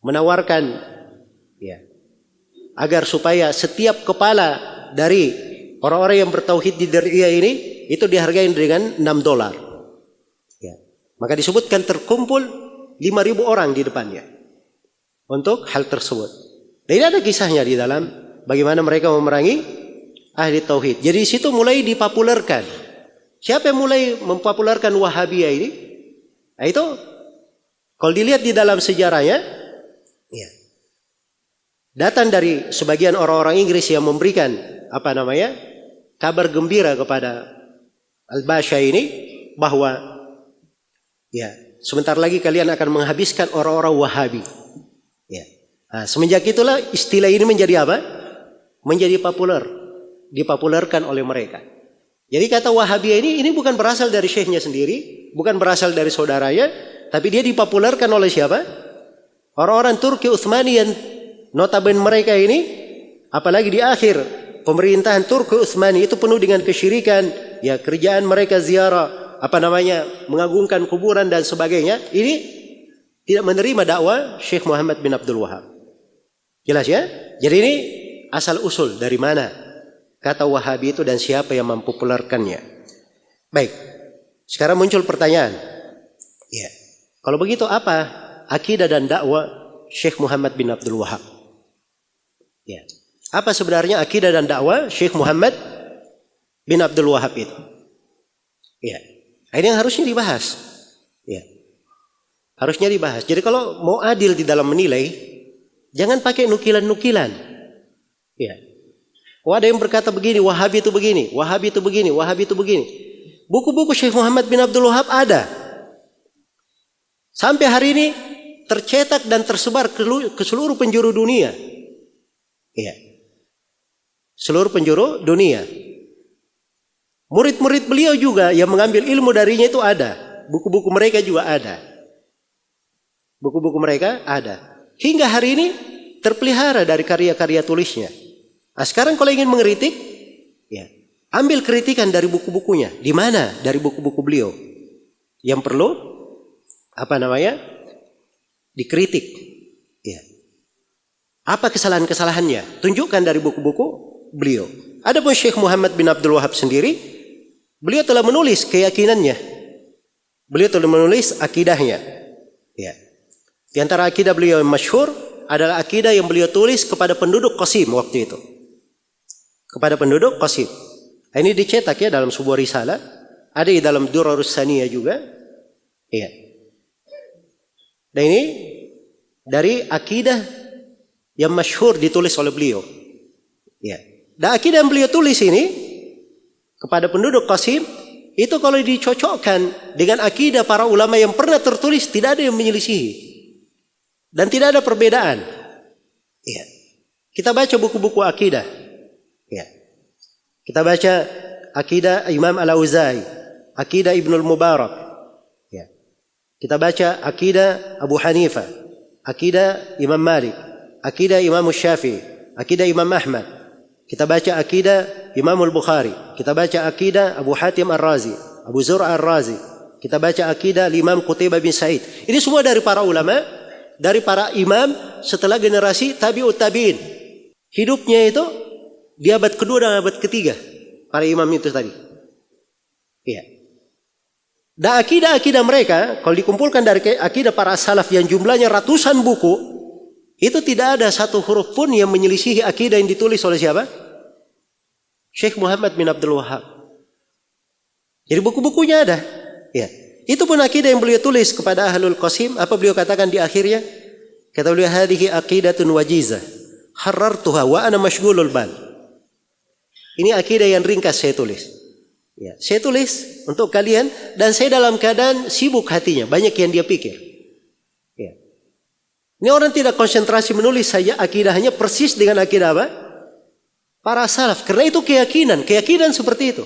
menawarkan ya agar supaya setiap kepala dari orang-orang yang bertauhid di Dir'iyah ini itu dihargai dengan $6. Ya. Maka disebutkan terkumpul 5.000 orang di depannya untuk hal tersebut. Dan ini ada kisahnya di dalam bagaimana mereka memerangi ahli tauhid. Jadi di situ mulai dipopulerkan. Siapa yang mulai mempopulerkan Wahabiyah ini? Nah, itu kalau dilihat di dalam sejarahnya, ya, datang dari sebagian orang-orang Inggris yang memberikan kabar gembira kepada Al-Basha ini bahwa ya sebentar lagi kalian akan menghabiskan orang-orang Wahabi. Ya. Nah, semenjak itulah istilah ini menjadi apa? Menjadi populer, dipopulerkan oleh mereka. Jadi kata Wahabiyah ini bukan berasal dari syekhnya sendiri, bukan berasal dari saudaranya, tapi dia dipopulerkan oleh siapa? Orang-orang Turki Utsmani yang notabene mereka ini, apalagi di akhir pemerintahan Turki Utsmani itu penuh dengan kesyirikan, ya kerjaan mereka ziarah, mengagungkan kuburan dan sebagainya. Ini tidak menerima dakwah Syekh Muhammad bin Abdul Wahab. Jelas ya? Jadi ini asal usul dari mana kata Wahabi itu dan siapa yang mempopulerkannya. Baik. Sekarang muncul pertanyaan. Ya. Kalau begitu apa akidah dan dakwah Syekh Muhammad bin Abdul Wahab? Ya. Apa sebenarnya akidah dan dakwah Syekh Muhammad bin Abdul Wahab itu? Ya. Ini yang harusnya dibahas. Ya. Harusnya dibahas. Jadi kalau mau adil di dalam menilai, jangan pakai nukilan-nukilan. Ya. Ada yang berkata begini, Wahabi itu begini, Wahabi itu begini, Wahabi itu begini. Buku-buku Syekh Muhammad bin Abdul Wahab ada. Sampai hari ini tercetak dan tersebar ke seluruh penjuru dunia. Ya. Seluruh penjuru dunia. Murid-murid beliau juga yang mengambil ilmu darinya itu ada. Buku-buku mereka juga ada. Buku-buku mereka ada. Hingga hari ini terpelihara dari karya-karya tulisnya. Nah, sekarang kalau ingin mengkritik, ya, ambil kritikan dari buku-bukunya. Di mana dari buku-buku beliau yang perlu dikritik. Ya. Apa kesalahan-kesalahannya? Tunjukkan dari buku-buku beliau. Adapun Syekh Muhammad bin Abdul Wahab sendiri, beliau telah menulis keyakinannya. Beliau telah menulis akidahnya. Ya. Di antara akidah beliau yang masyhur adalah akidah yang beliau tulis kepada penduduk Qasim waktu itu. Kepada penduduk Qasim. Ini dicetak ya dalam sebuah risalah. Ada di dalam Durarus Saniyah juga. Iya. Dan ini dari akidah yang masyhur ditulis oleh beliau. Iya. Dan akidah yang beliau tulis ini kepada penduduk Qasim itu kalau dicocokkan dengan akidah para ulama yang pernah tertulis, tidak ada yang menyelisihi. Dan tidak ada perbedaan. Ya. Kita baca buku-buku akidah. Ya. Kita baca akidah Imam Al-Auza'i, akidah Ibnul Mubarak. Ya. Kita baca akidah Abu Hanifah, akidah Imam Malik, akidah Imam Syafi'i, akidah Imam Ahmad. Kita baca akidah Imam Al-Bukhari. Kita baca akidah Abu Hatim Ar-Razi, Abu Zur'a Ar-Razi. Kita baca akidah Imam Qutaibah bin Sa'id. Ini semua dari para ulama, dari para imam setelah generasi tabi'ut tabi'in. Hidupnya itu di abad kedua dan abad ketiga. Para imam itu tadi. Iya. Dan akidah-akidah mereka, kalau dikumpulkan dari akidah para salaf yang jumlahnya ratusan buku, itu tidak ada satu huruf pun yang menyelisihi akidah yang ditulis oleh siapa? Syekh Muhammad bin Abdul Wahab. Jadi buku-bukunya ada. Ya. Itu pun akidah yang beliau tulis kepada Ahlul Qasim. Apa beliau katakan di akhirnya? Kata beliau, hadhihi aqidatun wajizah, harartuha wa ana mashghulul bal. Ini akidah yang ringkas saya tulis. Ya, saya tulis untuk kalian dan saya dalam keadaan sibuk hatinya, banyak yang dia pikir. Ya. Ini orang tidak konsentrasi menulis saja akidahnya persis dengan akidah apa? Para salaf. Karena itu keyakinan seperti itu.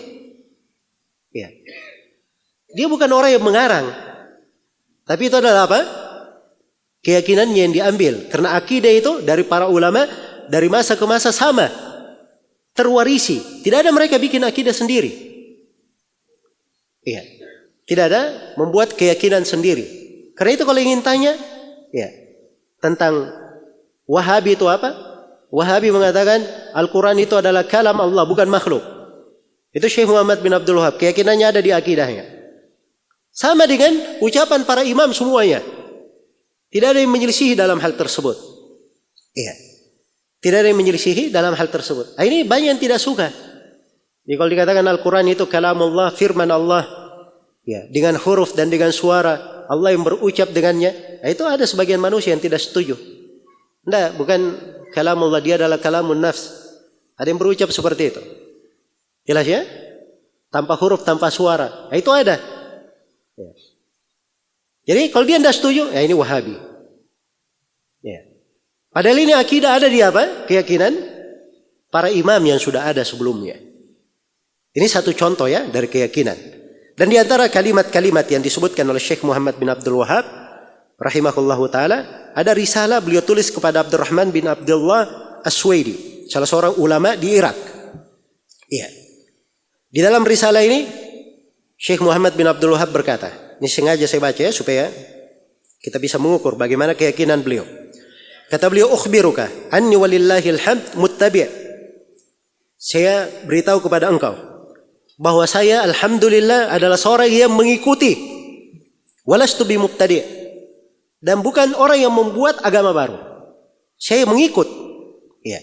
Ya. Dia bukan orang yang mengarang. Tapi itu adalah apa? Keyakinannya yang diambil. Karena akidah itu dari para ulama dari masa ke masa sama. Terwarisi. Tidak ada mereka bikin akidah sendiri. Iya. Tidak ada membuat keyakinan sendiri. Karena itu kalau ingin tanya, ya, tentang Wahabi itu apa? Wahabi mengatakan Al-Quran itu adalah kalam Allah, bukan makhluk. Itu Syekh Muhammad bin Abdul Wahab. Keyakinannya ada di akidahnya. Sama dengan ucapan para imam semuanya. Tidak ada yang menyelisihi dalam hal tersebut. Iya. Tidak ada yang menyelisihi dalam hal tersebut. Ini banyak yang tidak suka. Jadi kalau dikatakan Al-Quran itu kalamullah, firman Allah, ya, dengan huruf dan dengan suara Allah yang berucap dengannya, itu ada sebagian manusia yang tidak setuju. Tidak, bukan kalamullah, dia adalah kalamun nafs. Ada yang berucap seperti itu. Jelas ya? Tanpa huruf, tanpa suara. Itu ada. Ya. Jadi kalau dia tidak setuju, ya ini Wahabi. Ya. Padahal ini akidah ada di apa? Keyakinan para imam yang sudah ada sebelumnya. Ini satu contoh ya dari keyakinan. Dan di antara kalimat-kalimat yang disebutkan oleh Syekh Muhammad bin Abdul Wahab rahimahullahu taala, ada risalah beliau tulis kepada Abdurrahman bin Abdullah As-Suwaidi, salah seorang ulama di Irak. Iya. Di dalam risalah ini Syekh Muhammad bin Abdul Wahab berkata, ini sengaja saya baca ya supaya kita bisa mengukur bagaimana keyakinan beliau. Kata beliau, "Ukhbiruka anni walillahil hamd muttabi'." Saya beritahu kepada engkau bahwa saya alhamdulillah adalah seorang yang mengikuti, walastu bimubtadi', dan bukan orang yang membuat agama baru. Saya mengikut, ya,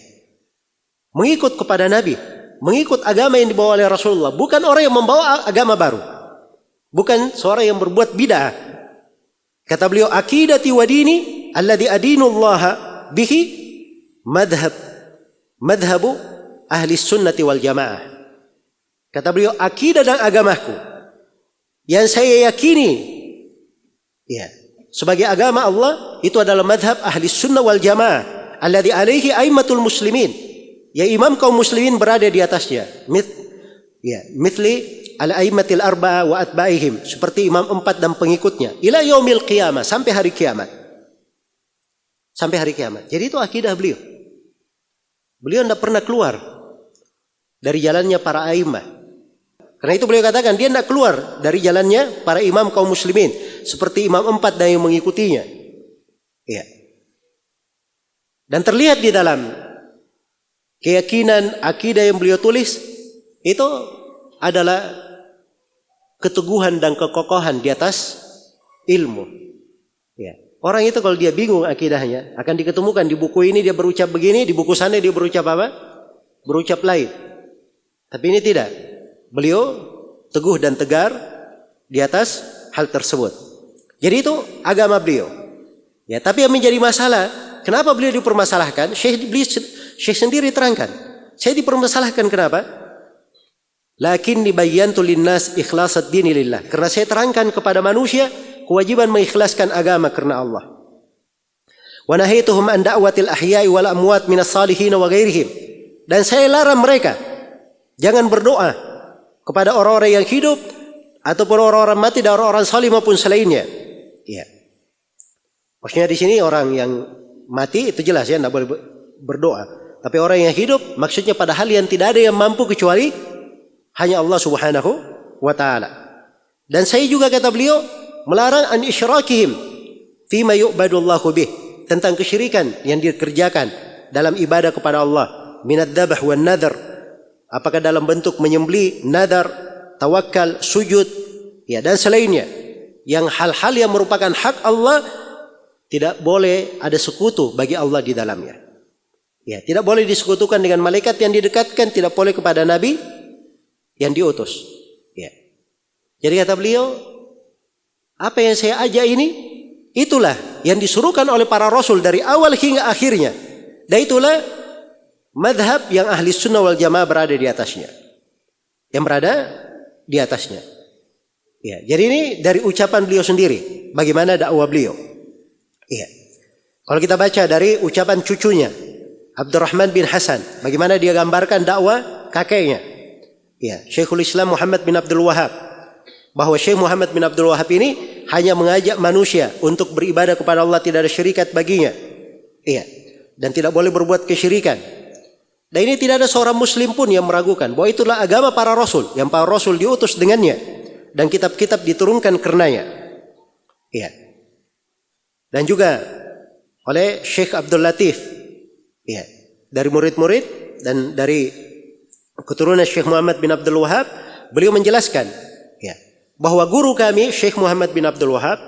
mengikut kepada Nabi, mengikut agama yang dibawa oleh Rasulullah, bukan orang yang membawa agama baru, bukan seorang yang berbuat bid'ah. Kata beliau, "Aqidati wa dini alladhi adinullaha bihi madhabu ahli sunnati wal jamaah." Kata beliau, akidah dan agamaku yang saya yakini, ya, sebagai agama Allah itu adalah madhab ahli sunnah wal jamaah alladhi alaihi aimatul muslimin, ya, imam kaum muslimin berada di atasnya, mithli al-aimatil arba'a wa atba'ihim, seperti imam 4 dan pengikutnya, ila yaumil qiyamah, sampai hari kiamat. Sampai hari kiamat. Jadi itu akidah beliau. Beliau tidak pernah keluar dari jalannya para aimah. Karena itu beliau katakan dia tidak keluar dari jalannya para imam kaum muslimin, seperti imam 4 dan yang mengikutinya. Ya. Dan terlihat di dalam keyakinan akidah yang beliau tulis itu adalah keteguhan dan kekokohan di atas ilmu. Ya. Orang itu kalau dia bingung akidahnya akan diketemukan di buku ini dia berucap begini, di buku sana dia berucap apa? Berucap lain. Tapi ini tidak. Beliau teguh dan tegar di atas hal tersebut. Jadi itu agama beliau. Ya, tapi yang menjadi masalah, kenapa beliau dipermasalahkan? Syekh sendiri terangkan. Saya dipermasalahkan kenapa? Lakinni bayyantu linnas ikhlasad dini lillah. Karena saya terangkan kepada manusia kewajiban mengikhlaskan agama karena Allah. Wa nahaituhum an da'watil ahya'i wal amwat minas salihin wa ghairihim. Dan saya larang mereka jangan berdoa kepada orang-orang yang hidup ataupun orang-orang mati dan orang-orang salih maupun selainnya. Ya. Maksudnya di sini orang yang mati itu jelas ya tidak boleh berdoa. Tapi orang yang hidup maksudnya pada hal yang tidak ada yang mampu kecuali hanya Allah Subhanahu wa taala. Dan saya juga kata beliau melarang an isyrakihim fima yu'badullahu bih, tentang kesyirikan yang dikerjakan dalam ibadah kepada Allah, minad dzabh wan nadhr, apakah dalam bentuk menyembelih, nadar, tawakal, sujud, ya, dan selainnya. Yang hal-hal yang merupakan hak Allah tidak boleh ada sekutu bagi Allah di dalamnya. Ya, tidak boleh disekutukan dengan malaikat yang didekatkan, tidak boleh kepada nabi yang diutus. Ya. Jadi kata beliau, apa yang saya ajak ini itulah yang disuruhkan oleh para rasul dari awal hingga akhirnya. Dan itulah madhab yang ahli sunnah wal jamaah berada di atasnya. Yang berada di atasnya. Ya, jadi ini dari ucapan beliau sendiri. Bagaimana dakwah beliau. Ya. Kalau kita baca dari ucapan cucunya, Abdurrahman bin Hasan. Bagaimana dia gambarkan dakwah kakeknya. Ya, Syekhul Islam Muhammad bin Abdul Wahab. Bahwa Syekh Muhammad bin Abdul Wahab ini hanya mengajak manusia untuk beribadah kepada Allah, tidak ada syirikat baginya. Iya. Dan tidak boleh berbuat kesyirikan. Dan ini tidak ada seorang muslim pun yang meragukan bahwa itulah agama para rasul, yang para rasul diutus dengannya dan kitab-kitab diturunkan karenanya. Iya. Dan juga oleh Syekh Abdul Latif. Iya. Dari murid-murid dan dari keturunan Syekh Muhammad bin Abdul Wahab, beliau menjelaskan, ya, bahwa guru kami Syekh Muhammad bin Abdul Wahab,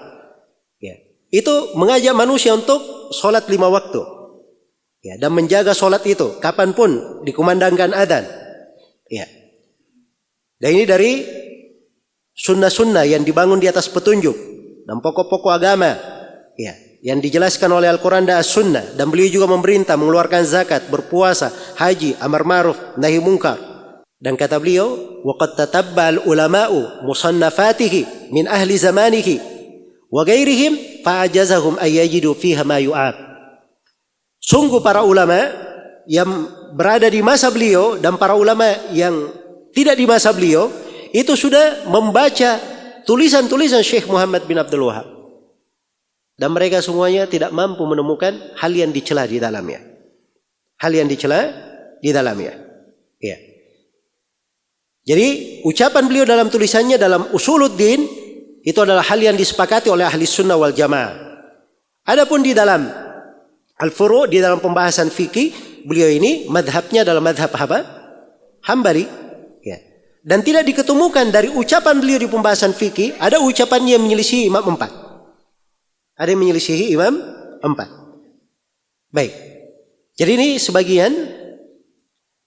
ya, itu mengajak manusia untuk sholat 5 waktu. Ya, dan menjaga sholat itu kapanpun dikumandangkan adzan. Ya. Dan ini dari sunnah-sunnah yang dibangun di atas petunjuk dan pokok-pokok agama, ya, yang dijelaskan oleh Al-Quran dan As-Sunnah. Dan beliau juga memerintah mengeluarkan zakat, berpuasa, haji, amar ma'ruf, nahi munkar. Dan kata beliau, waqad tatabba'al ulama'u musannafatihi min ahli zamanihi wa ghairihim fa'ajazahum ayyajidu fiha ma yu'ab. Sungguh para ulama yang berada di masa beliau dan para ulama yang tidak di masa beliau itu sudah membaca tulisan-tulisan Syekh Muhammad bin Abdul Wahab. Dan mereka semuanya tidak mampu menemukan hal yang dicela di dalamnya. Hal yang dicela di dalamnya. Ya. Jadi ucapan beliau dalam tulisannya dalam Usuluddin itu adalah hal yang disepakati oleh ahli sunnah wal jamaah. Adapun di dalam al-furu', di dalam pembahasan fikih, beliau ini madhabnya adalah madhab apa? Hambali. Ya. Dan tidak diketemukan dari ucapan beliau di pembahasan fikih ada ucapannya yang menyelisihi imam 4. Ada yang menyelisihi imam 4. Baik. Jadi ini sebagian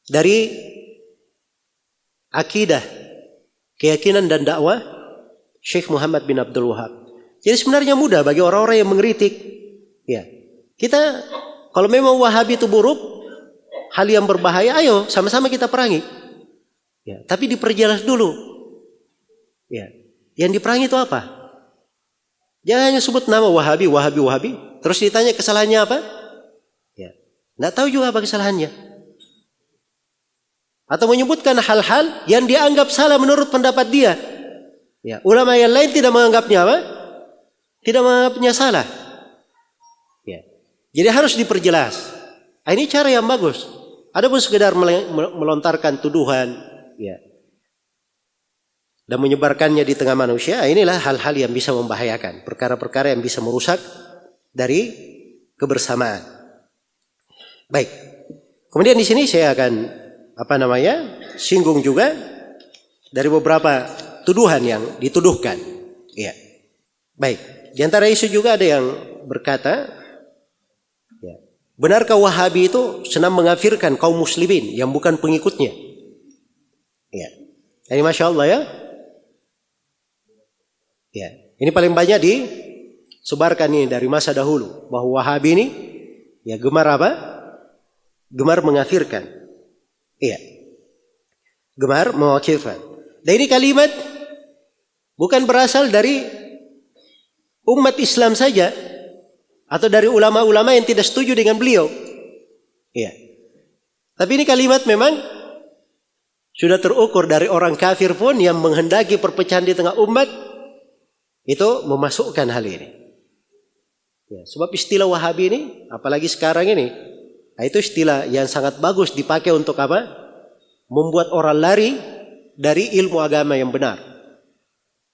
dari akidah, keyakinan dan dakwah Syekh Muhammad bin Abdul Wahab. Jadi sebenarnya mudah bagi orang-orang yang mengkritik. Ya. Kita kalau memang Wahabi itu buruk, hal yang berbahaya, ayo sama-sama kita perangi. Ya, tapi diperjelas dulu. Ya. Yang diperangi itu apa? Jangan hanya sebut nama Wahabi, Wahabi, Wahabi. Terus ditanya kesalahannya apa? Ya. Nggak tahu juga apa kesalahannya. Atau menyebutkan hal-hal yang dianggap salah menurut pendapat dia. Ya. Ulama yang lain tidak menganggapnya apa? Tidak menganggapnya salah. Ya. Jadi harus diperjelas. Ini cara yang bagus. Adapun sekedar melontarkan tuduhan, ya, dan menyebarkannya di tengah manusia, inilah hal-hal yang bisa membahayakan, perkara-perkara yang bisa merusak dari kebersamaan. Baik. Kemudian di sini saya akan singgung juga dari beberapa tuduhan yang dituduhkan. Ya. Baik. Di antara isu juga ada yang berkata, ya, benarkah Wahabi itu senang mengkafirkan kaum muslimin yang bukan pengikutnya? Ya. Ini Masya Allah ya. Ya. Ini paling banyak disebarkan ini dari masa dahulu. Bahwa Wahabi ini ya gemar apa? Gemar mengkafirkan. Iya. Gemar mengkafirkan. Dan ini kalimat bukan berasal dari umat Islam saja atau dari ulama-ulama yang tidak setuju dengan beliau. Iya. Tapi ini kalimat memang sudah terukur dari orang kafir pun yang menghendaki perpecahan di tengah umat itu memasukkan hal ini. Ya, sebab istilah Wahabi ini, apalagi sekarang ini, itu istilah yang sangat bagus dipakai untuk apa? Membuat orang lari dari ilmu agama yang benar.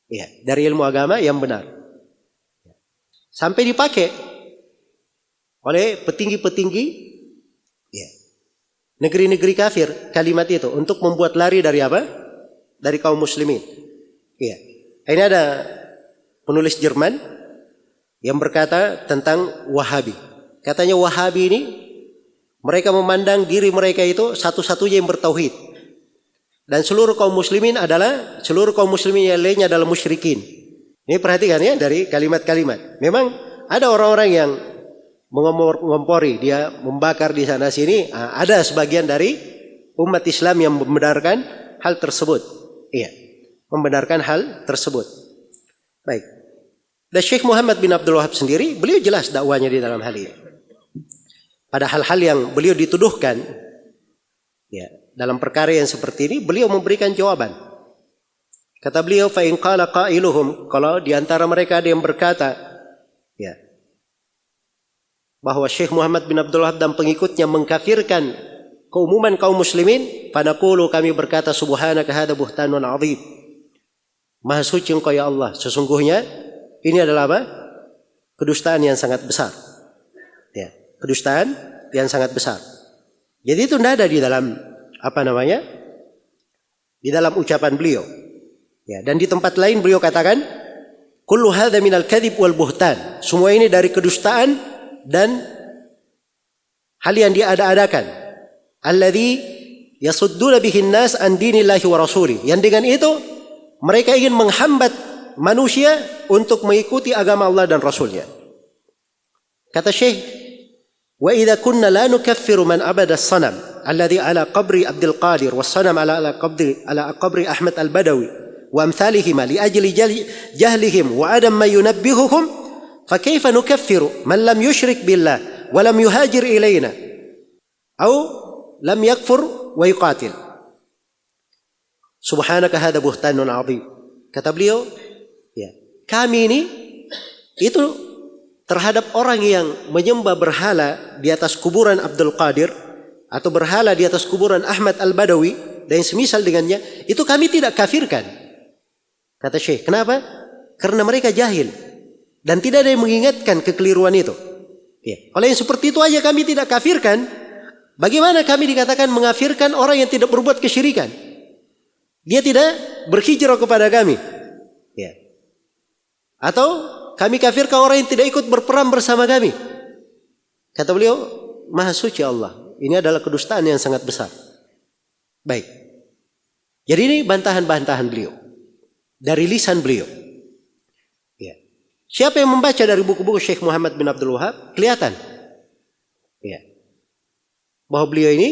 Ya, dari ilmu agama yang benar. Sampai dipakai oleh petinggi-petinggi ya, negeri-negeri kafir kalimat itu untuk membuat lari dari apa? Dari kaum muslimin. Ya. Ini ada penulis Jerman yang berkata tentang Wahabi. Katanya Wahabi ini mereka memandang diri mereka itu satu-satunya yang bertauhid. Dan seluruh kaum muslimin yang lainnya adalah musyrikin. Ini perhatikan ya dari kalimat-kalimat. Memang ada orang-orang yang mengompori, dia membakar di sana sini. Ada sebagian dari umat Islam yang membenarkan hal tersebut. Iya, membenarkan hal tersebut. Baik. Dan Syekh Muhammad bin Abdul Wahab sendiri, beliau jelas dakwanya di dalam hal ini. Pada hal-hal yang beliau dituduhkan, ya, dalam perkara yang seperti ini, beliau memberikan jawaban. Kata beliau, fa in qala qailuhum, kalau di antara mereka ada yang berkata, ya, bahwa Syekh Muhammad bin Abdul Wahab dan pengikutnya mengkafirkan keumuman kaum muslimin, fa naqulu, kami berkata, subhanaka hadza buhtanun 'adzim. Maha suci Engkau ya Allah, sesungguhnya ini adalah apa? Kedustaan yang sangat besar. Ya, kedustaan yang sangat besar. Jadi itu tidak ada di dalam di dalam ucapan beliau. Ya, dan di tempat lain beliau katakan, kullu hadza minal kadhib wal buhtan. Semua ini dari kedustaan dan hal yang diada-adakan. Alladzi yasudduna bihin nas an dinillahi wa rasuli. Yang dengan itu mereka ingin menghambat manusia untuk mengikuti agama Allah dan Rasulnya. Kata Syekh, wa idza kunna la nukaffiru man abada as-sanam alladhi ala qabri Abdul Qadir was-sanam ala qabri Ahmad al-Badawi wa amthalihima li ajli jahlihim wa adam ma yunabbihuhum fa kayfa nukaffiru man lam yushrik billah wa lam yuhajir ilayna aw lam yakfur wa yuqatil. Subhanaka hadza buhtanun 'adzim. Kata beliau, ya, kami ini itu terhadap orang yang menyembah berhala di atas kuburan Abdul Qadir atau berhala di atas kuburan Ahmad Al-Badawi dan semisal dengannya, itu kami tidak kafirkan. Kata Syekh, kenapa? Karena mereka jahil dan tidak ada yang mengingatkan kekeliruan itu. Ya. Kalau yang seperti itu aja kami tidak kafirkan, bagaimana kami dikatakan mengafirkan orang yang tidak berbuat kesyirikan? Dia tidak berhijrah kepada kami. Ya. Atau kami kafirkan orang yang tidak ikut berperang bersama kami. Kata beliau, Maha Suci Allah. Ini adalah kedustaan yang sangat besar. Baik. Jadi ini bantahan-bantahan beliau. Dari lisan beliau. Ya. Siapa yang membaca dari buku-buku Syekh Muhammad bin Abdul Wahab, kelihatan. Ya. Bahwa beliau ini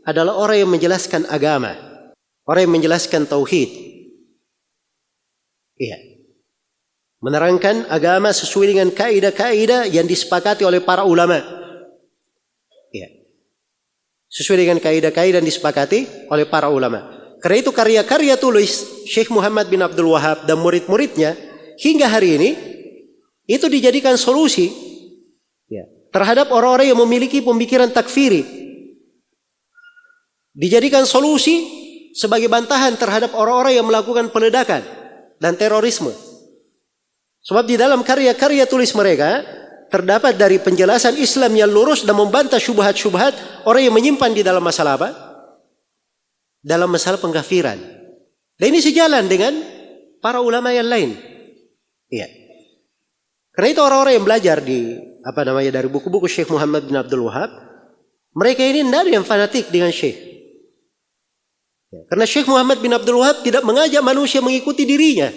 adalah orang yang menjelaskan agama. Orang yang menjelaskan tauhid. Iya. Menerangkan agama sesuai dengan kaidah-kaidah yang disepakati oleh para ulama. Iya. Sesuai dengan kaidah-kaidah yang disepakati oleh para ulama. Karena itu karya-karya tulis Syekh Muhammad bin Abdul Wahab dan murid-muridnya hingga hari ini itu dijadikan solusi ya, terhadap orang-orang yang memiliki pemikiran takfiri. Dijadikan solusi sebagai bantahan terhadap orang-orang yang melakukan peledakan dan terorisme. Sebab di dalam karya-karya tulis mereka terdapat dari penjelasan Islam yang lurus dan membantah syubhat-syubhat orang yang menyimpan di dalam masalah apa? Dalam masalah pengkafiran. Dan ini sejalan dengan para ulama yang lain. Iya. Karena itu orang-orang yang belajar dari buku-buku Syekh Muhammad bin Abdul Wahab, mereka ini tidak ada yang fanatik dengan Syekh. Ya, karena Syekh Muhammad bin Abdul Wahab tidak mengajak manusia mengikuti dirinya.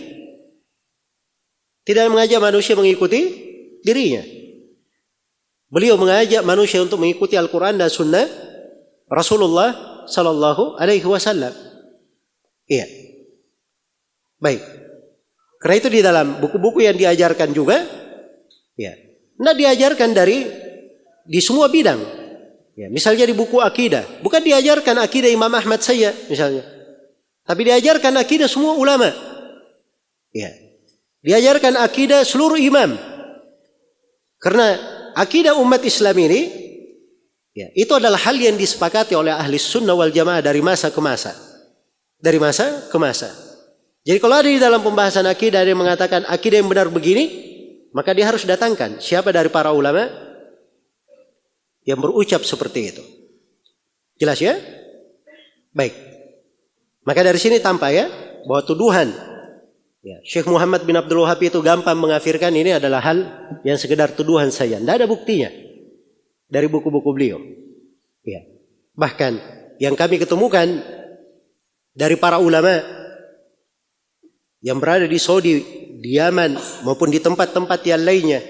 Tidak mengajak manusia mengikuti dirinya. Beliau mengajak manusia untuk mengikuti Al-Quran dan Sunnah Rasulullah Sallallahu Alaihi Wasallam. Iya. Baik. Karena itu di dalam buku-buku yang diajarkan juga, ya, nah diajarkan di semua bidang. Ya, misalnya di buku akidah, bukan diajarkan akidah Imam Ahmad saja, misalnya, tapi diajarkan akidah semua ulama. Ya, diajarkan akidah seluruh imam. Karena akidah umat Islam ini, ya, itu adalah hal yang disepakati oleh ahli sunnah wal jamaah dari masa ke masa. Dari masa ke masa. Jadi kalau ada di dalam pembahasan akidah yang mengatakan akidah yang benar begini, maka dia harus datangkan siapa dari para ulama yang berucap seperti itu. Jelas ya? Baik. Maka dari sini tampak ya bahwa tuduhan ya, Syekh Muhammad bin Abdul Wahab itu gampang mengafirkan ini adalah hal yang sekedar tuduhan saja. Tidak ada buktinya dari buku-buku beliau. Ya. Bahkan yang kami ketemukan dari para ulama yang berada di Saudi, di Yaman maupun di tempat-tempat yang lainnya,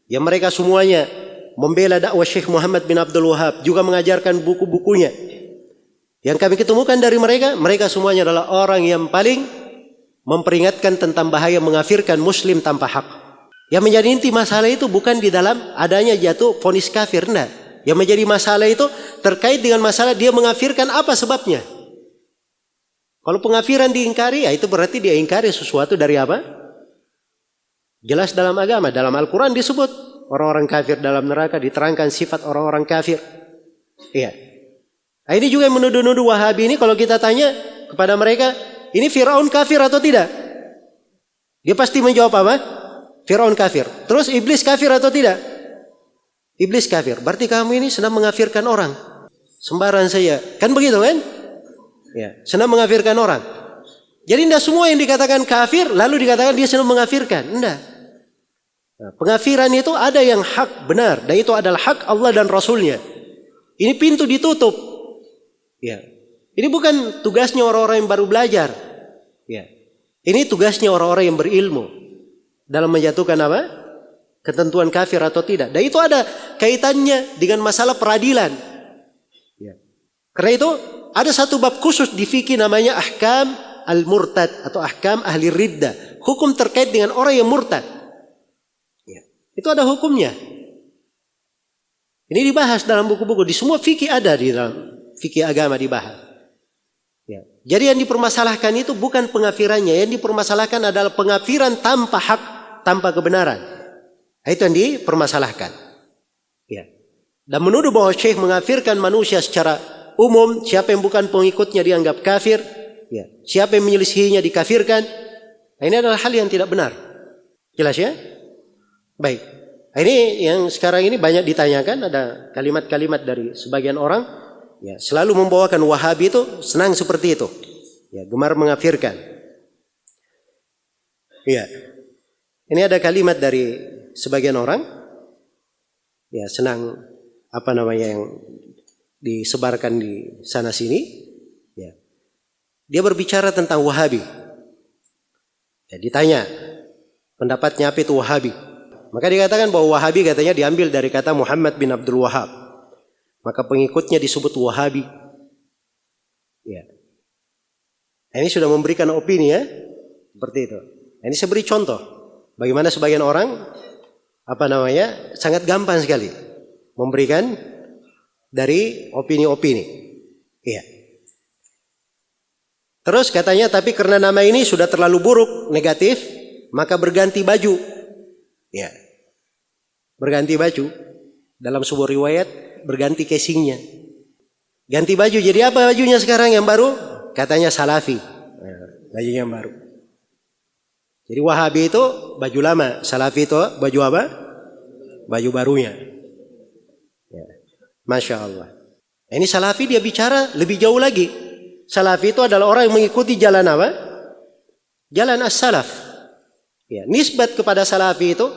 yang mereka semuanya membela dakwah Syekh Muhammad bin Abdul Wahab, juga mengajarkan buku-bukunya. Yang kami ketemukan dari mereka semuanya adalah orang yang paling memperingatkan tentang bahaya mengafirkan muslim tanpa hak. Yang menjadi inti masalah itu bukan di dalam adanya jatuh vonis kafir, enggak. Yang menjadi masalah itu terkait dengan masalah dia mengafirkan apa sebabnya. Kalau pengafiran diingkari, ya itu berarti dia ingkari sesuatu dari apa? Jelas dalam agama, dalam Al-Quran disebut orang-orang kafir dalam neraka, diterangkan sifat orang-orang kafir. Iya. Nah, ini juga yang menuduh-nuduh Wahabi ini, kalau kita tanya kepada mereka, ini Fir'aun kafir atau tidak? Dia pasti menjawab apa? Fir'aun kafir. Terus iblis kafir atau tidak? Iblis kafir. Berarti kamu ini senang mengafirkan orang. Sembarangan saya. Kan begitu kan? Ya, senang mengafirkan orang. Jadi tidak semua yang dikatakan kafir lalu dikatakan dia senang mengafirkan. Tidak. Nah, pengafiran itu ada yang hak benar dan itu adalah hak Allah dan Rasulnya. Ini pintu ditutup. Ya. Ini bukan tugasnya orang-orang yang baru belajar. Ya. Ini tugasnya orang-orang yang berilmu dalam menjatuhkan apa? Ketentuan kafir atau tidak. Dan itu ada kaitannya dengan masalah peradilan. Ya. Karena itu ada satu bab khusus di fikih namanya ahkam al-murtad atau ahkam ahli riddah. Hukum terkait dengan orang yang murtad. Ya. Itu ada hukumnya. Ini dibahas dalam buku-buku. Di semua fikih ada di dalam fikih agama dibahas. Ya. Jadi yang dipermasalahkan itu bukan pengafirannya, yang dipermasalahkan adalah pengafiran tanpa hak, tanpa kebenaran. Itu yang dipermasalahkan. Ya. Dan menuduh bahwa syekh mengafirkan manusia secara umum, siapa yang bukan pengikutnya dianggap kafir, ya. Siapa yang menyelisihinya dikafirkan. Ini adalah hal yang tidak benar. Jelas ya? Baik. Ini yang sekarang ini banyak ditanyakan, ada kalimat-kalimat dari sebagian orang, ya, selalu membawakan Wahabi itu senang seperti itu. Ya, gemar mengafirkan. Ya. Ini ada kalimat dari sebagian orang, ya, senang yang disebarkan di sana sini, ya. Dia berbicara tentang Wahabi. Ya, ditanya pendapatnya apa itu Wahabi. Maka dikatakan bahwa Wahabi katanya diambil dari kata Muhammad bin Abdul Wahab. Maka pengikutnya disebut Wahabi. Ya. Ini sudah memberikan opini ya, seperti itu. Ini saya beri contoh bagaimana sebagian orang sangat gampang sekali memberikan dari opini-opini. Iya. Terus katanya tapi karena nama ini sudah terlalu buruk, negatif, maka berganti baju. Ya. Berganti baju. Dalam sebuah riwayat berganti casingnya. Ganti baju, jadi apa bajunya sekarang yang baru? Katanya Salafi. Nah, bajunya yang baru. Jadi Wahabi itu baju lama, Salafi itu baju apa? Baju barunya. Ya. Masya Allah. Ini Salafi dia bicara lebih jauh lagi. Salafi itu adalah orang yang mengikuti jalan apa? Jalan as-salaf. Ya, nisbat kepada Salafi itu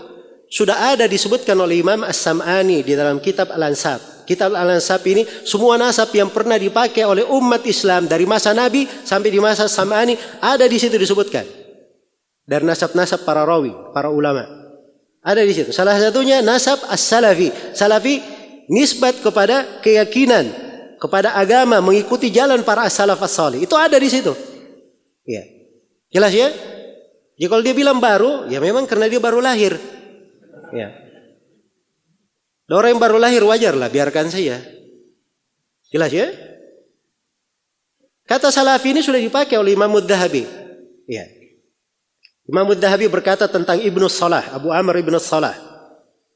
sudah ada disebutkan oleh Imam As-Sam'ani di dalam kitab Al-Ansab. Kitab Al-Ansab ini semua nasab yang pernah dipakai oleh umat Islam dari masa Nabi sampai di masa Sam'ani ada di situ disebutkan. Dari nasab-nasab para rawi, para ulama. Ada di situ. Salah satunya nasab As-Salafi. Salafi nisbat kepada keyakinan, kepada agama, mengikuti jalan para as-salaf as-salih. Itu ada di situ. Ya. Jelas ya? Ya kalau dia bilang baru, ya memang karena dia baru lahir. Ya. Orang yang baru lahir wajarlah, biarkan saja. Jelas ya? Kata Salafi ini sudah dipakai oleh Imam Adz-Dzahabi. Ya. Imam Adz-Dzahabi berkata tentang Ibnu Salah, Abu Amr Ibnu Salah,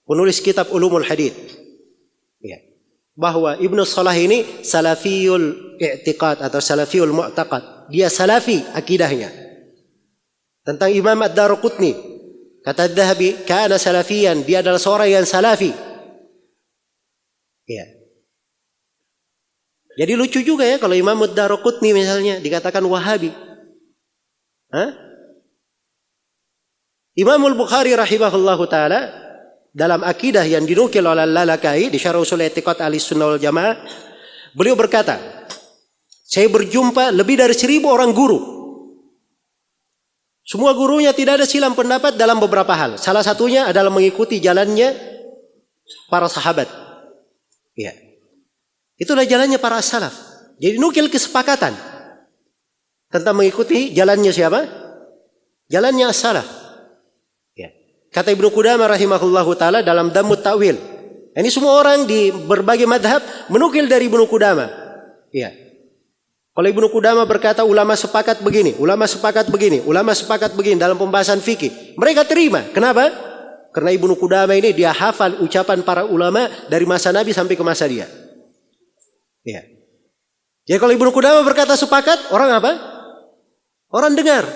penulis kitab Ulumul Hadits. Ya. Bahwa Ibnu Salah ini salafiyul i'tiqad atau salafiyul mu'taqad. Dia salafi akidahnya. Tentang Imam Ad-Darqutni, kata Adz-Dzahabi, kana salafiyan, dia adalah seorang yang salafi. Ya. Jadi lucu juga ya kalau Imam Ad-Darqutni misalnya dikatakan Wahabi. Hah? Imam Al-Bukhari rahimahullahu taala dalam akidah yang dinukil oleh Al-Lalaka'i di Syarh Ushul I'tiqad Ahlussunnah wal Jamaah, beliau berkata, saya berjumpa lebih dari 1000 orang guru. Semua gurunya tidak ada silang pendapat dalam beberapa hal. Salah satunya adalah mengikuti jalannya para sahabat. Ya. Itulah jalannya para as-salaf. Jadi nukil kesepakatan tentang mengikuti jalannya siapa? Jalannya as-salaf. Ya. Kata Ibnu Qudamah rahimahullahu taala dalam Dhammut Ta'wil. Ini semua orang di berbagai madhab menukil dari Ibnu Qudamah. Ya. Kalau Ibnu Qudamah berkata ulama sepakat begini, ulama sepakat begini, ulama sepakat begini dalam pembahasan fikih, mereka terima. Kenapa? Karena Ibnu Qudamah ini dia hafal ucapan para ulama dari masa Nabi sampai ke masa dia. Ya. Jadi kalau Ibnu Qudamah berkata sepakat, orang apa? Orang dengar.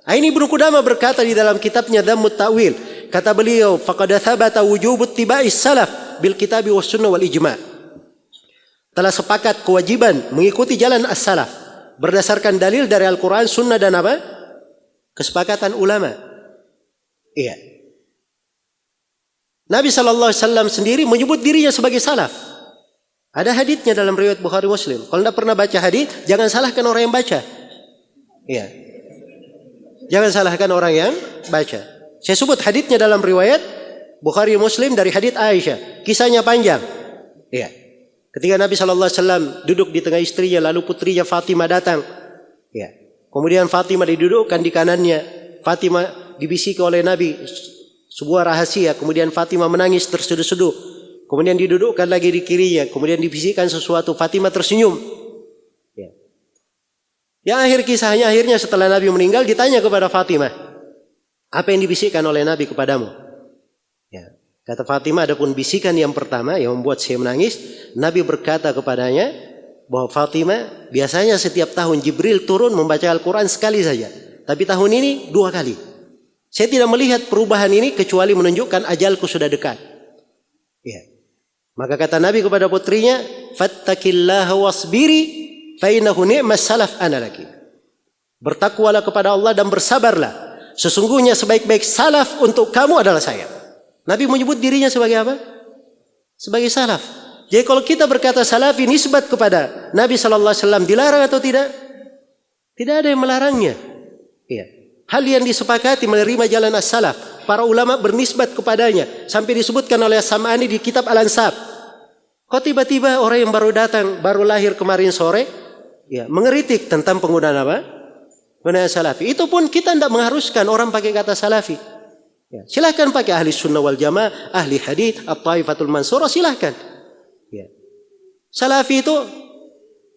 Ini Ibnu Qudamah berkata di dalam kitabnya Dhammut Ta'wil, kata beliau, faqad thabata wujubut tiba'is salaf bil kitabi was sunnah wal ijma'. Telah sepakat kewajiban mengikuti jalan as-salaf berdasarkan dalil dari Al-Quran, Sunnah dan apa? Kesepakatan ulama. Iya. Nabi SAW sendiri menyebut dirinya sebagai salaf. Ada haditsnya dalam riwayat Bukhari Muslim. Kalau tidak pernah baca hadits, jangan salahkan orang yang baca. Iya. Jangan salahkan orang yang baca. Saya sebut haditsnya dalam riwayat Bukhari Muslim dari hadits Aisyah. Kisahnya panjang. Iya. Ketika Nabi SAW duduk di tengah istrinya, lalu putrinya Fatimah datang. Ya. Kemudian Fatimah didudukkan di kanannya. Fatimah dibisiki oleh Nabi sebuah rahasia. Kemudian Fatimah menangis terseduh-seduh. Kemudian didudukkan lagi di kirinya. Kemudian dibisikkan sesuatu. Fatimah tersenyum. Ya. Yang akhir kisahnya, akhirnya setelah Nabi meninggal ditanya kepada Fatimah, apa yang dibisikkan oleh Nabi kepadamu? Ya. Kata Fatimah, adapun bisikan yang pertama yang membuat saya menangis, Nabi berkata kepadanya bahwa Fatimah, biasanya setiap tahun Jibril turun membaca Al-Quran sekali saja, tapi tahun ini 2 kali. Saya tidak melihat perubahan ini kecuali menunjukkan ajalku sudah dekat. Ya. Maka kata Nabi kepada putrinya, fattaqillaha wasbiri fa innahu ni'mas salaf ana laki. Bertakwalah kepada Allah dan bersabarlah. Sesungguhnya sebaik-baik salaf untuk kamu adalah saya. Nabi menyebut dirinya sebagai apa? Sebagai salaf. Jadi kalau kita berkata salafi nisbat kepada Nabi sallallahu alaihi wasallam dilarang atau tidak? Tidak ada yang melarangnya. Iya. Hal yang disepakati menerima jalan as-salaf. Para ulama bernisbat kepadanya sampai disebutkan oleh As-Sam'ani di kitab Al-Ansab. Kok tiba-tiba orang yang baru datang, baru lahir kemarin sore, ya, mengeritik tentang penggunaan apa? Penggunaan salafi. Itu pun kita tidak mengharuskan orang pakai kata salafi. Ya, silahkan pakai ahli sunnah wal jamaah, ahli hadith, at-taifatul mansurah, silahkan. Ya. Salafi itu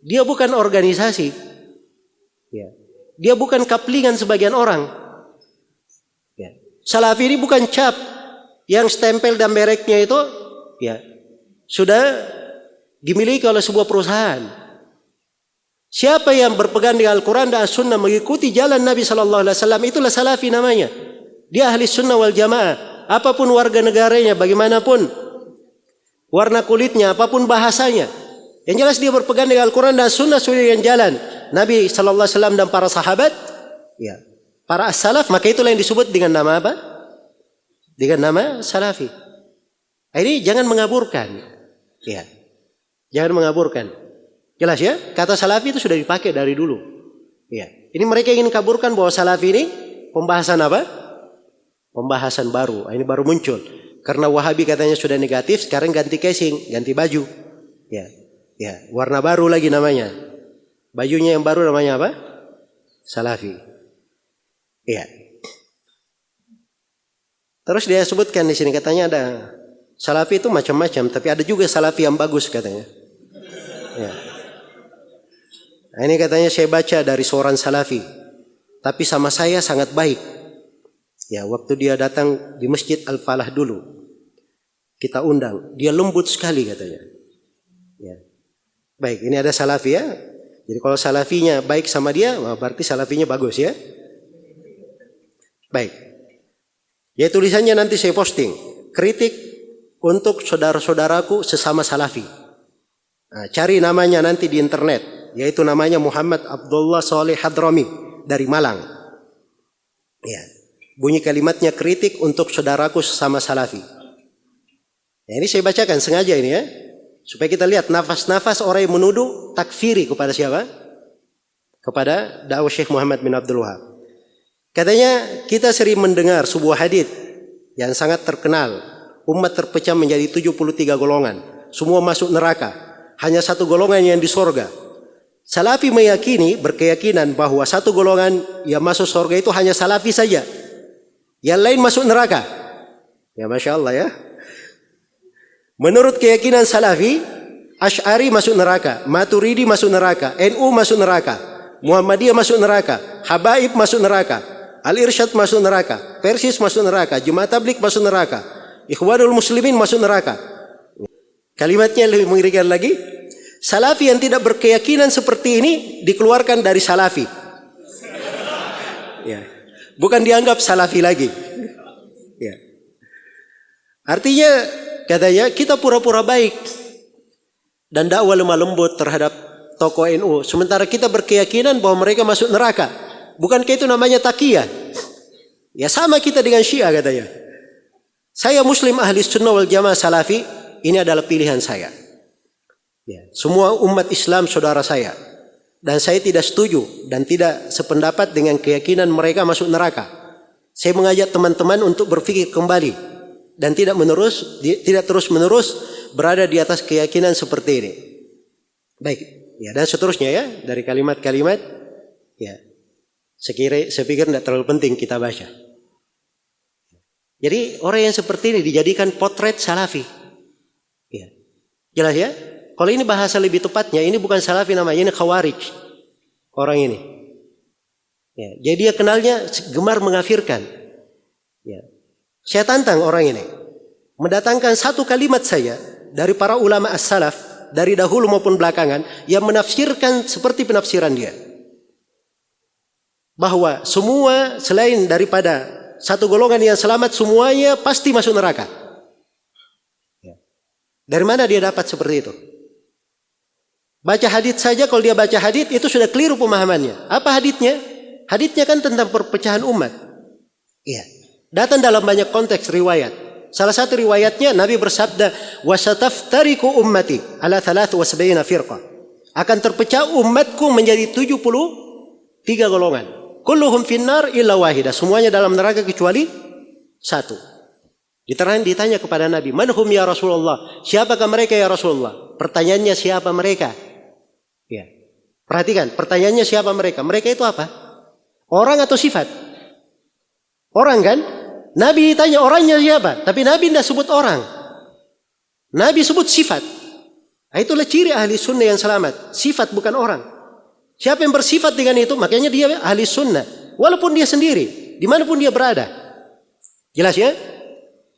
dia bukan organisasi. Ya. Dia bukan kaplingan sebagian orang. Ya. Salafi ini bukan cap yang stempel dan mereknya itu ya sudah dimiliki oleh sebuah perusahaan. Siapa yang berpegang dengan Al-Quran dan Sunnah mengikuti jalan Nabi Sallallahu Alaihi Wasallam, itulah salafi namanya. Dia ahli sunnah wal jamaah. Apapun warga negaranya, bagaimanapun warna kulitnya, apapun bahasanya, yang jelas dia berpegang dengan Al-Quran dan Sunnah sesuai dengan jalan Nabi Sallallahu Alaihi Wasallam dan para sahabat, ya, para as-salaf. Maka itulah yang disebut dengan nama apa? Dengan nama salafi. Ini jangan mengaburkan, ya, jangan mengaburkan. Jelas ya, kata salafi itu sudah dipakai dari dulu. Ya, ini mereka ingin kaburkan bahwa salafi ini pembahasan apa? Pembahasan baru. Ini baru muncul. Karena Wahabi katanya sudah negatif, sekarang ganti casing, ganti baju. Ya, ya, warna baru lagi namanya. Bajunya yang baru namanya apa? Salafi. Ya. Terus dia sebutkan di sini katanya ada salafi itu macam-macam, tapi ada juga salafi yang bagus katanya. Ya. Nah, ini katanya saya baca dari seorang salafi, tapi sama saya sangat baik. Ya, waktu dia datang di Masjid Al-Falah dulu, kita undang, dia lembut sekali katanya. Ya. Baik, ini ada salafi ya. Jadi kalau salafinya baik sama dia, berarti salafinya bagus ya. Baik. Ya, tulisannya nanti saya posting. Kritik untuk saudara-saudaraku sesama salafi. Nah, cari namanya nanti di internet, yaitu namanya Muhammad Abdullah Saleh Hadrami dari Malang. Ya. Bunyi kalimatnya kritik untuk saudaraku sesama salafi. Ya, ini saya bacakan sengaja ini ya, supaya kita lihat nafas-nafas orang yang menuduh takfiri kepada siapa? Kepada dakwah Syekh Muhammad bin Abdul Wahab. Katanya kita sering mendengar sebuah hadits yang sangat terkenal. Umat terpecah menjadi 73 golongan. Semua masuk neraka. Hanya satu golongan yang di sorga. Salafi meyakini, berkeyakinan bahwa satu golongan yang masuk sorga itu hanya salafi saja. Yang lain masuk neraka. Ya, Masya Allah ya. Menurut keyakinan salafi, Asy'ari masuk neraka, Maturidi masuk neraka, NU masuk neraka, Muhammadiyah masuk neraka, Habaib masuk neraka, Al-Irsyad masuk neraka, Persis masuk neraka, Jemaah Tabligh masuk neraka, Ikhwanul Muslimin masuk neraka. Kalimatnya lebih mengerikan lagi. Salafi yang tidak berkeyakinan seperti ini dikeluarkan dari salafi. Ya. Bukan dianggap salafi lagi. Ya. Artinya katanya kita pura-pura baik dan dakwah lemah lembut terhadap tokoh NU, sementara kita berkeyakinan bahwa mereka masuk neraka. Bukankah itu namanya taqiyah? Ya, sama kita dengan Syiah katanya. Saya Muslim ahli sunnah wal jamaah salafi, ini adalah pilihan saya. Ya, semua umat Islam saudara saya. Dan saya tidak setuju dan tidak sependapat dengan keyakinan mereka masuk neraka. Saya mengajak teman-teman untuk berpikir kembali dan tidak terus-menerus berada di atas keyakinan seperti ini. Baik, ya, dan seterusnya ya, dari kalimat-kalimat ya. Saya pikir tidak terlalu penting kita baca. Jadi orang yang seperti ini dijadikan potret salafi. Ya. Jelas ya? Kalau ini bahasa lebih tepatnya, ini bukan salafi namanya, ini khawarij. orang ini. Ya, jadi dia kenalnya gemar mengkafirkan. Ya. Saya tantang orang ini mendatangkan satu kalimat saja dari para ulama as-salaf dari dahulu maupun belakangan yang menafsirkan seperti penafsiran dia. Bahwa semua selain daripada satu golongan yang selamat semuanya pasti masuk neraka. Ya. Dari mana dia dapat seperti itu? Baca hadits saja, kalau dia baca hadits itu sudah keliru pemahamannya. Apa haditsnya? Haditsnya kan tentang perpecahan umat. Iya. Datang dalam banyak konteks riwayat. Salah satu riwayatnya Nabi bersabda, "Wasataftariku ummati ala 73 firqah." Akan terpecah umatku menjadi 73 golongan. Kulluhum finnar illa wahidah. Semuanya dalam neraka kecuali satu. Ditanya kepada Nabi, "Man hum ya Rasulullah?" Siapakah mereka ya Rasulullah? Pertanyaannya siapa mereka? Ya. Perhatikan, pertanyaannya siapa mereka? Mereka itu apa? Orang atau sifat? Orang kan? Nabi tanya orangnya siapa? Tapi Nabi tidak sebut orang. Nabi sebut sifat. Nah, itulah ciri ahli sunnah yang selamat. Sifat bukan orang. Siapa yang bersifat dengan itu, makanya dia ahli sunnah. Walaupun dia sendiri, dimanapun dia berada. Jelas ya?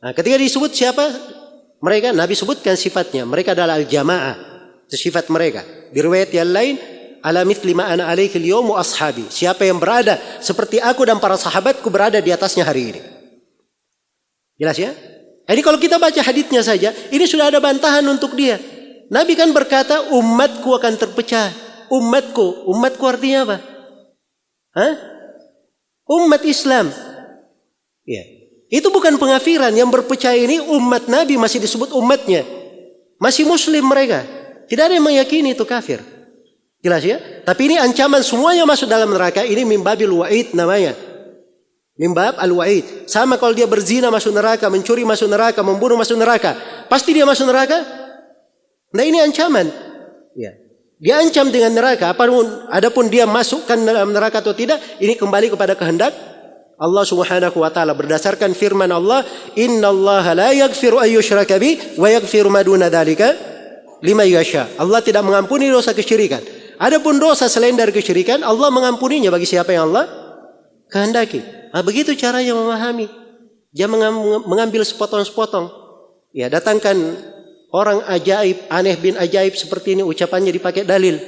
Nah, ketika disebut siapa mereka, Nabi sebutkan sifatnya. Mereka adalah al-jamaah. Itu sifat mereka. Di riwayat yang lain, ala mithli ma ana alaihi al-yawm wa ashabi. Siapa yang berada seperti aku dan para sahabatku berada di atasnya hari ini. Jelas ya? Jadi kalau kita baca haditsnya saja, ini sudah ada bantahan untuk dia. Nabi kan berkata, umatku akan terpecah. Umatku artinya apa? Hah? Umat Islam. Ya. Itu bukan pengafiran. Yang berpecah ini umat Nabi masih disebut umatnya. Masih muslim mereka. Tidak ada yang meyakini itu kafir. Jelas ya? Tapi ini ancaman semuanya masuk dalam neraka. Ini mimbabil wa'id namanya. Mimbab al-wa'id. Sama kalau dia berzina masuk neraka, mencuri masuk neraka, membunuh masuk neraka. Pasti dia masuk neraka? Nah ini ancaman. Ya. Dia ancam dengan neraka. Adapun dia masukkan dalam neraka atau tidak, ini kembali kepada kehendak Allah Subhanahu wa taala berdasarkan firman Allah, "Innallaha la yaghfiru an yushraka bihi wa yaghfiru ma duna dzalika liman yasha." Allah tidak mengampuni dosa kesyirikan. Adapun dosa selain dari kesyirikan, Allah mengampuninya bagi siapa yang Allah kehendaki. Nah, begitu caranya memahami. Jangan mengambil sepotong-sepotong. Ya, datangkan orang ajaib, aneh bin ajaib seperti ini, ucapannya dipakai dalil.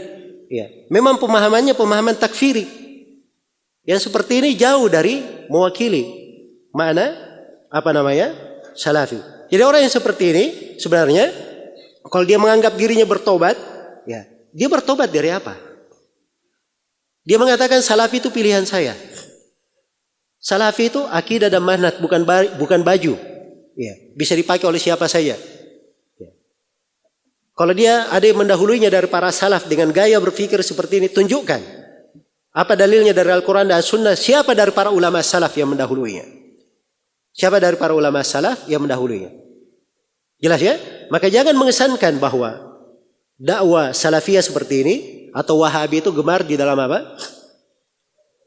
Ya, memang pemahamannya pemahaman takfiri. Yang seperti ini jauh dari mewakili makna salafi. Jadi orang yang seperti ini sebenarnya kalau dia menganggap dirinya bertobat, ya, dia bertobat dari apa? Dia mengatakan salafi itu pilihan saya. Salafi itu akidah dan manhaj, bukan baju. Ya, bisa dipakai oleh siapa saja. Ya. Kalau dia ada yang mendahulunya dari para salaf dengan gaya berpikir seperti ini, tunjukkan. Apa dalilnya dari Al-Quran dan Sunnah? Siapa dari para ulama salaf yang mendahulunya? Siapa dari para ulama salaf yang mendahulunya? Jelas ya? Maka jangan mengesankan bahwa dakwah salafiyah seperti ini atau wahabi itu gemar di dalam apa?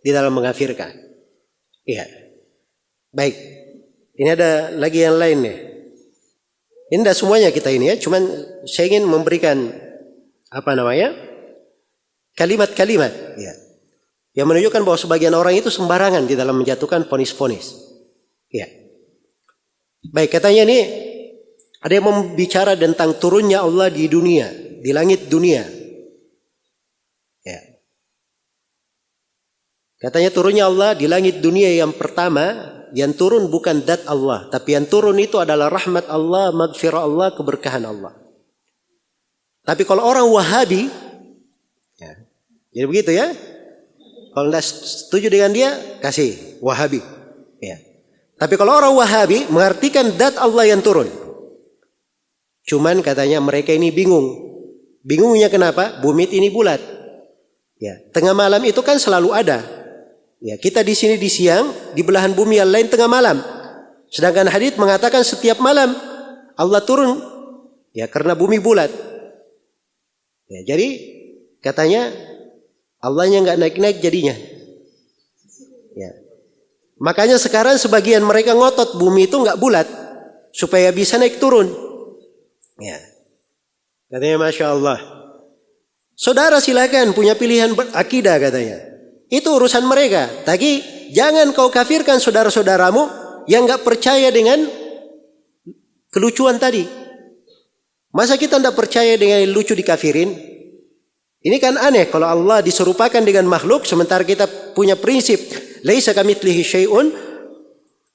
Di dalam mengkafirkan. Iya. Baik. Ini ada lagi yang lain nih. Ini tidak semuanya kita ini ya. Cuman saya ingin memberikan kalimat-kalimat. Ya. Yang menunjukkan bahwa sebagian orang itu sembarangan di dalam menjatuhkan vonis-vonis. Ya. Baik, katanya ini ada yang membicara tentang turunnya Allah di dunia, di langit dunia. Ya. Katanya turunnya Allah di langit dunia yang pertama, yang turun bukan zat Allah, tapi yang turun itu adalah rahmat Allah, maghfirah Allah, keberkahan Allah. Tapi kalau orang Wahabi, ya, jadi begitu ya. Kalau tidak setuju dengan dia, kasih Wahabi. Ya. Tapi kalau orang Wahabi mengartikan zat Allah yang turun. Cuman katanya mereka ini bingung. Bingungnya kenapa? Bumi ini bulat. Ya, tengah malam itu kan selalu ada. Ya, kita di sini di siang, di belahan bumi yang lain tengah malam. Sedangkan hadits mengatakan setiap malam Allah turun. Ya, karena bumi bulat. Ya, jadi katanya Allahnya nggak naik-naik jadinya. Ya. Makanya sekarang sebagian mereka ngotot bumi itu nggak bulat supaya bisa naik turun. Ya. Katanya Masya Allah. Saudara silakan punya pilihan berakidah katanya. Itu urusan mereka. Tapi jangan kau kafirkan saudara-saudaramu yang enggak percaya dengan kelucuan tadi. Masa kita tidak percaya dengan lucu dikafirin? Ini kan aneh kalau Allah diserupakan dengan makhluk sementara kita punya prinsip laisa kamitslihi syai'un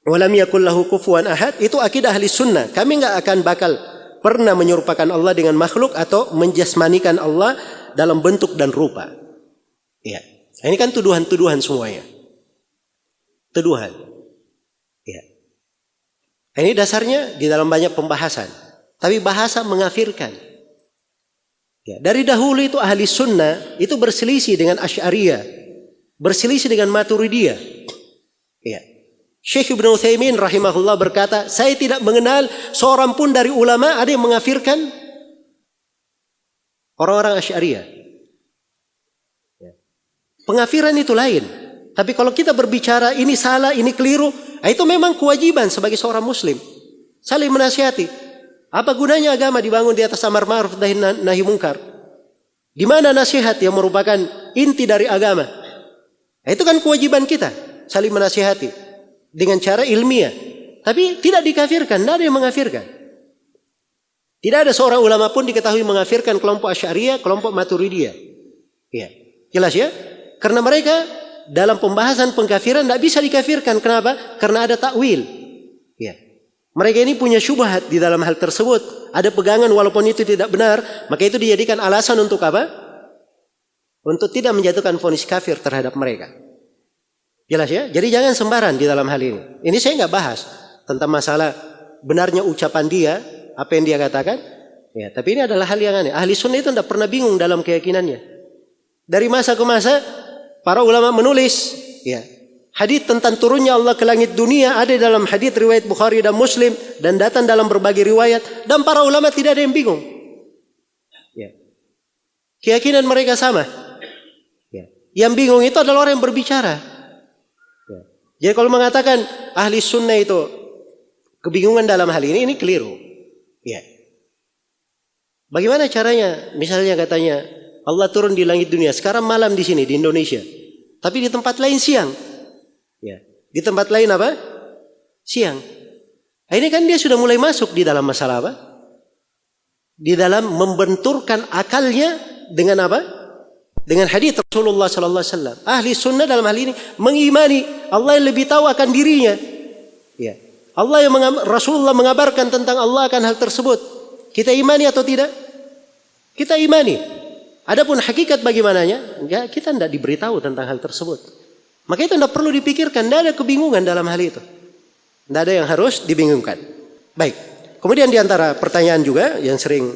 wa lam yakul lahu kufuwan ahad. Itu akidah ahli sunnah. Kami enggak akan bakal pernah menyerupakan Allah dengan makhluk atau menjasmanikan Allah dalam bentuk dan rupa. Ya. Ini kan tuduhan-tuduhan semuanya. Tuduhan. Ya. Ini dasarnya di dalam banyak pembahasan. Tapi bahasa mengafirkan. Ya, dari dahulu itu ahli sunnah itu berselisih dengan Asy'ariyah, berselisih dengan Maturidiyah. Ya. Syekh Ibnu Utsaimin rahimahullah berkata, saya tidak mengenal seorang pun dari ulama ada yang mengafirkan orang-orang Asy'ariyah. Ya. Pengafiran itu lain. Tapi kalau kita berbicara ini salah, ini keliru, itu memang kewajiban sebagai seorang muslim. Saling menasihati. Apa gunanya agama dibangun di atas amar ma'ruf nahi mungkar? Di mana nasihat yang merupakan inti dari agama? Itu kan kewajiban kita, saling menasihati dengan cara ilmiah. Tapi tidak dikafirkan, tidak ada yang mengafirkan. Tidak ada seorang ulama pun diketahui mengafirkan kelompok Asy'ariyah, kelompok Maturidiyah. Ya, jelas ya? Karena mereka dalam pembahasan pengkafiran tidak bisa dikafirkan. Kenapa? Karena ada takwil. Ya. Mereka ini punya syubhat di dalam hal tersebut. Ada pegangan walaupun itu tidak benar. Maka itu dijadikan alasan untuk apa? Untuk tidak menjatuhkan vonis kafir terhadap mereka. Jelas ya? Jadi jangan sembarangan di dalam hal ini. Ini saya nggak bahas tentang masalah benarnya ucapan dia, apa yang dia katakan. Ya, tapi ini adalah hal yang aneh. Ahli sunnah itu tidak pernah bingung dalam keyakinannya. Dari masa ke masa, para ulama menulis. Ya. Hadits tentang turunnya Allah ke langit dunia ada dalam hadits riwayat Bukhari dan Muslim dan datang dalam berbagai riwayat dan para ulama tidak ada yang bingung. Ya. Keyakinan mereka sama. Ya. Yang bingung itu adalah orang yang berbicara. Ya. Jadi kalau mengatakan ahli sunnah itu kebingungan dalam hal ini keliru. Ya. Bagaimana caranya? Misalnya katanya Allah turun di langit dunia sekarang malam di sini di Indonesia, tapi di tempat lain siang. Ya. Di tempat lain apa? Siang. Ini kan dia sudah mulai masuk di dalam masalah apa? Di dalam membenturkan akalnya dengan apa? Dengan hadits Rasulullah sallallahu alaihi wasallam. Ahli sunnah dalam hal ini mengimani Allah yang lebih tahu akan dirinya. Ya. Allah yang Rasulullah mengabarkan tentang Allah akan hal tersebut. Kita imani atau tidak? Kita imani. Adapun hakikat bagaimananya? Ya, kita tidak diberitahu tentang hal tersebut. Maka itu tidak perlu dipikirkan, tidak ada kebingungan dalam hal itu. Tidak ada yang harus dibingungkan. Baik. Kemudian di antara pertanyaan juga yang sering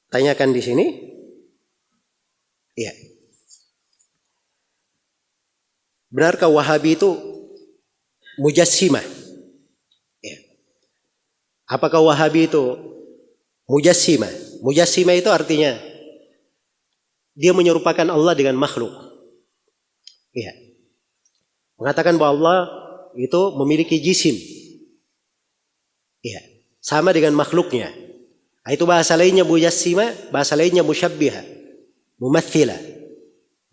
tanyakan di sini, ya. Benarkah Wahabi itu mujassimah? Ya. Apakah Wahabi itu mujassimah? Mujassimah itu artinya dia menyerupakan Allah dengan makhluk. Ya. Mengatakan bahwa Allah itu memiliki jisim. Ya. Sama dengan makhluknya. Itu bahasa lainnya mujassimah, bahasa lainnya musyabbihah, mumattsilah.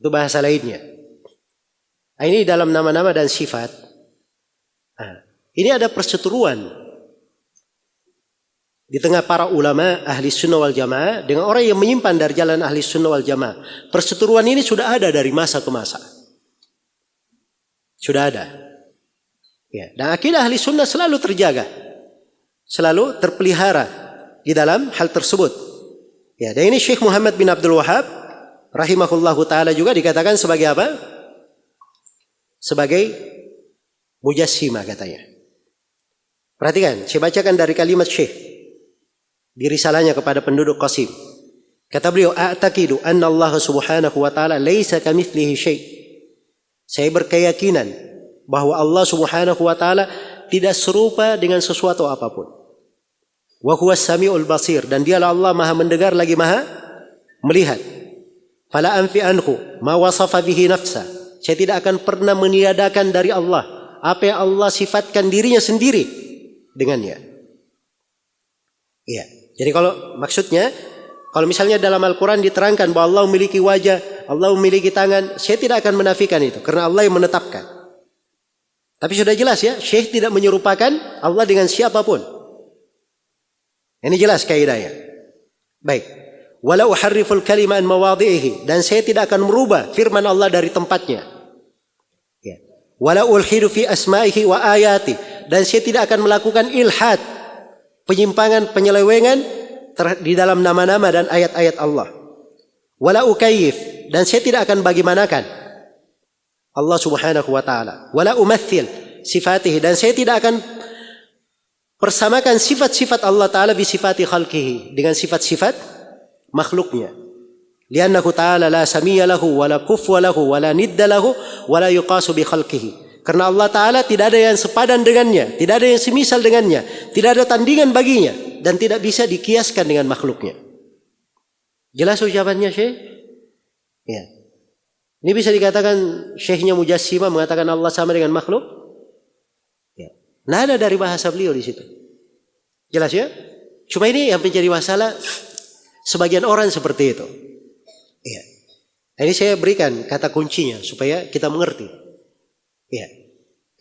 Itu bahasa lainnya. Ini dalam nama-nama dan sifat. Ini ada perseteruan di tengah para ulama ahli sunnah wal jamaah dengan orang yang menyimpan dari jalan ahli sunnah wal jamaah. Perseteruan ini sudah ada dari masa ke masa. Sudah ada. Ya. Dan akidah ahli sunnah selalu terjaga. Selalu terpelihara di dalam hal tersebut. Ya, dan ini Syekh Muhammad bin Abdul Wahhab rahimahullahu ta'ala juga dikatakan sebagai apa? Sebagai mujassimah katanya. Perhatikan, saya bacakan dari kalimat Syekh di risalahnya kepada penduduk Qasim. Kata beliau, "A'taqidu anna Allah subhanahu wa ta'ala laisa kamitslihi syai'." Saya berkeyakinan bahwa Allah subhanahu wa ta'ala tidak serupa dengan sesuatu apapun. Wa huwas sami'ul basir, dan dialah Allah maha mendengar lagi maha melihat. Fala anfi anhu ma wasafa bihi nafsa. Saya tidak akan pernah meniadakan dari Allah apa yang Allah sifatkan dirinya sendiri dengannya. Iya. Jadi kalau maksudnya Kalau misalnya dalam Al-Quran diterangkan bahwa Allah memiliki wajah, Allah memiliki tangan, saya tidak akan menafikan itu. Karena Allah yang menetapkan. Tapi sudah jelas ya, Syekh tidak menyerupakan Allah dengan siapapun. Ini jelas kaidahnya. Baik. Wala uharriful kalima an mawadhi'ihi, dan saya tidak akan merubah firman Allah dari tempatnya. Ya. Wala ulhidu fi asma'ihi wa ayati, dan saya tidak akan melakukan ilhad, penyimpangan, penyelewengan di dalam nama-nama dan ayat-ayat Allah. Wala ukayyif, dan saya tidak akan bagaimanakan Allah Subhanahu wa taala. Wala umathil sifatihi, dan saya tidak akan persamakan sifat-sifat Allah taala bi sifati khalqihi, dengan sifat-sifat makhluknya. Li'annahu ta'ala la samiyya lahu wala kufwa lahu wala nidda lahu wala yuqasu bi khalqihi. Karena Allah taala tidak ada yang sepadan dengannya, tidak ada yang semisal dengannya, tidak ada tandingan baginya, dan tidak bisa dikiaskan dengan makhluknya. Jelas ucapannya Syekh? Ya. Ini bisa dikatakan Syekhnya Mujassimah mengatakan Allah sama dengan makhluk? Ya. Nah, ada dari bahasa beliau di situ. Jelas ya? Cuma ini yang menjadi masalah sebagian orang seperti itu. Ya. Ini saya berikan kata kuncinya supaya kita mengerti. Ya.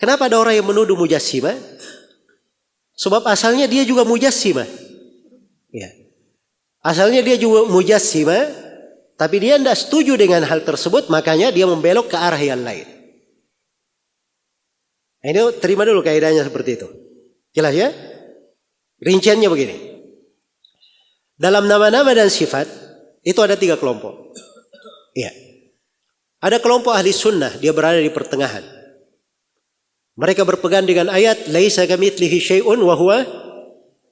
Kenapa ada orang yang menuduh Mujassimah? Sebab asalnya dia juga Mujassimah. Ya. Asalnya dia juga Mujassimah, tapi dia tidak setuju dengan hal tersebut, makanya dia membelok ke arah yang lain. Ini terima dulu kaidahnya seperti itu. Jelas ya? Rinciannya begini. Dalam nama-nama dan sifat itu ada 3 kelompok. Ya. Ada kelompok ahli sunnah, dia berada di pertengahan. Mereka berpegang dengan ayat laisa kamitslihi syai'un wa huwa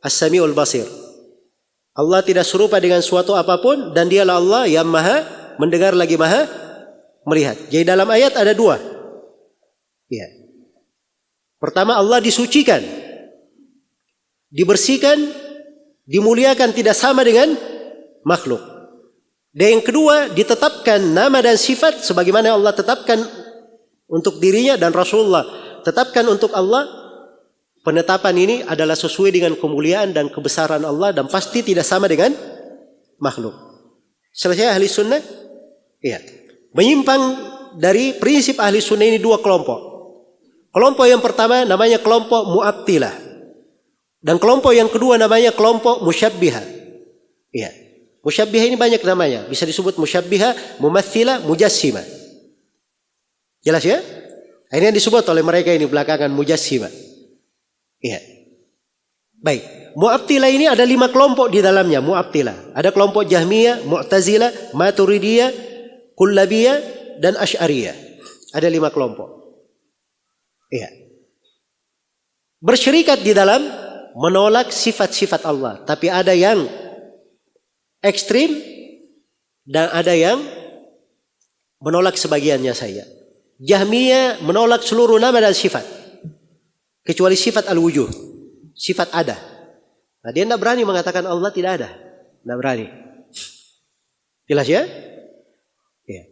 as-sami'ul basir. Allah tidak serupa dengan suatu apapun, dan dialah Allah yang maha mendengar lagi maha melihat. Jadi dalam ayat ada 2. Ya. Pertama, Allah disucikan, dibersihkan, dimuliakan, tidak sama dengan makhluk. Dan yang kedua, ditetapkan nama dan sifat sebagaimana Allah tetapkan untuk dirinya dan Rasulullah tetapkan untuk Allah. Penetapan ini adalah sesuai dengan kemuliaan dan kebesaran Allah dan pasti tidak sama dengan makhluk. Selesai ahli sunnah? Iya. Menyimpang dari prinsip ahli sunnah ini 2 kelompok. Kelompok yang pertama namanya kelompok Mu'attilah. Dan kelompok yang kedua namanya kelompok Musyabbihah. Iya. Musyabbihah ini banyak namanya. Bisa disebut Musyabbihah, Mumattsilah, Mujassimah. Jelas ya? Ini yang disebut oleh mereka ini belakangan Mujassimah. Iya. Baik. Mu'attilah ini ada 5 kelompok di dalamnya. Mu'attilah. Ada kelompok Jahmiyah, Mu'tazilah, Maturidiyah, Kullabiyah, dan Asy'ariyah. Ada 5 kelompok. Iya. Bersyirikat di dalam menolak sifat-sifat Allah. Tapi ada yang ekstrim dan ada yang menolak sebagiannya saja. Jahmiyah menolak seluruh nama dan sifat kecuali sifat al-wujuh, sifat ada. Nah, dia tidak berani mengatakan Allah tidak ada, tidak berani. Jelas ya? Ya.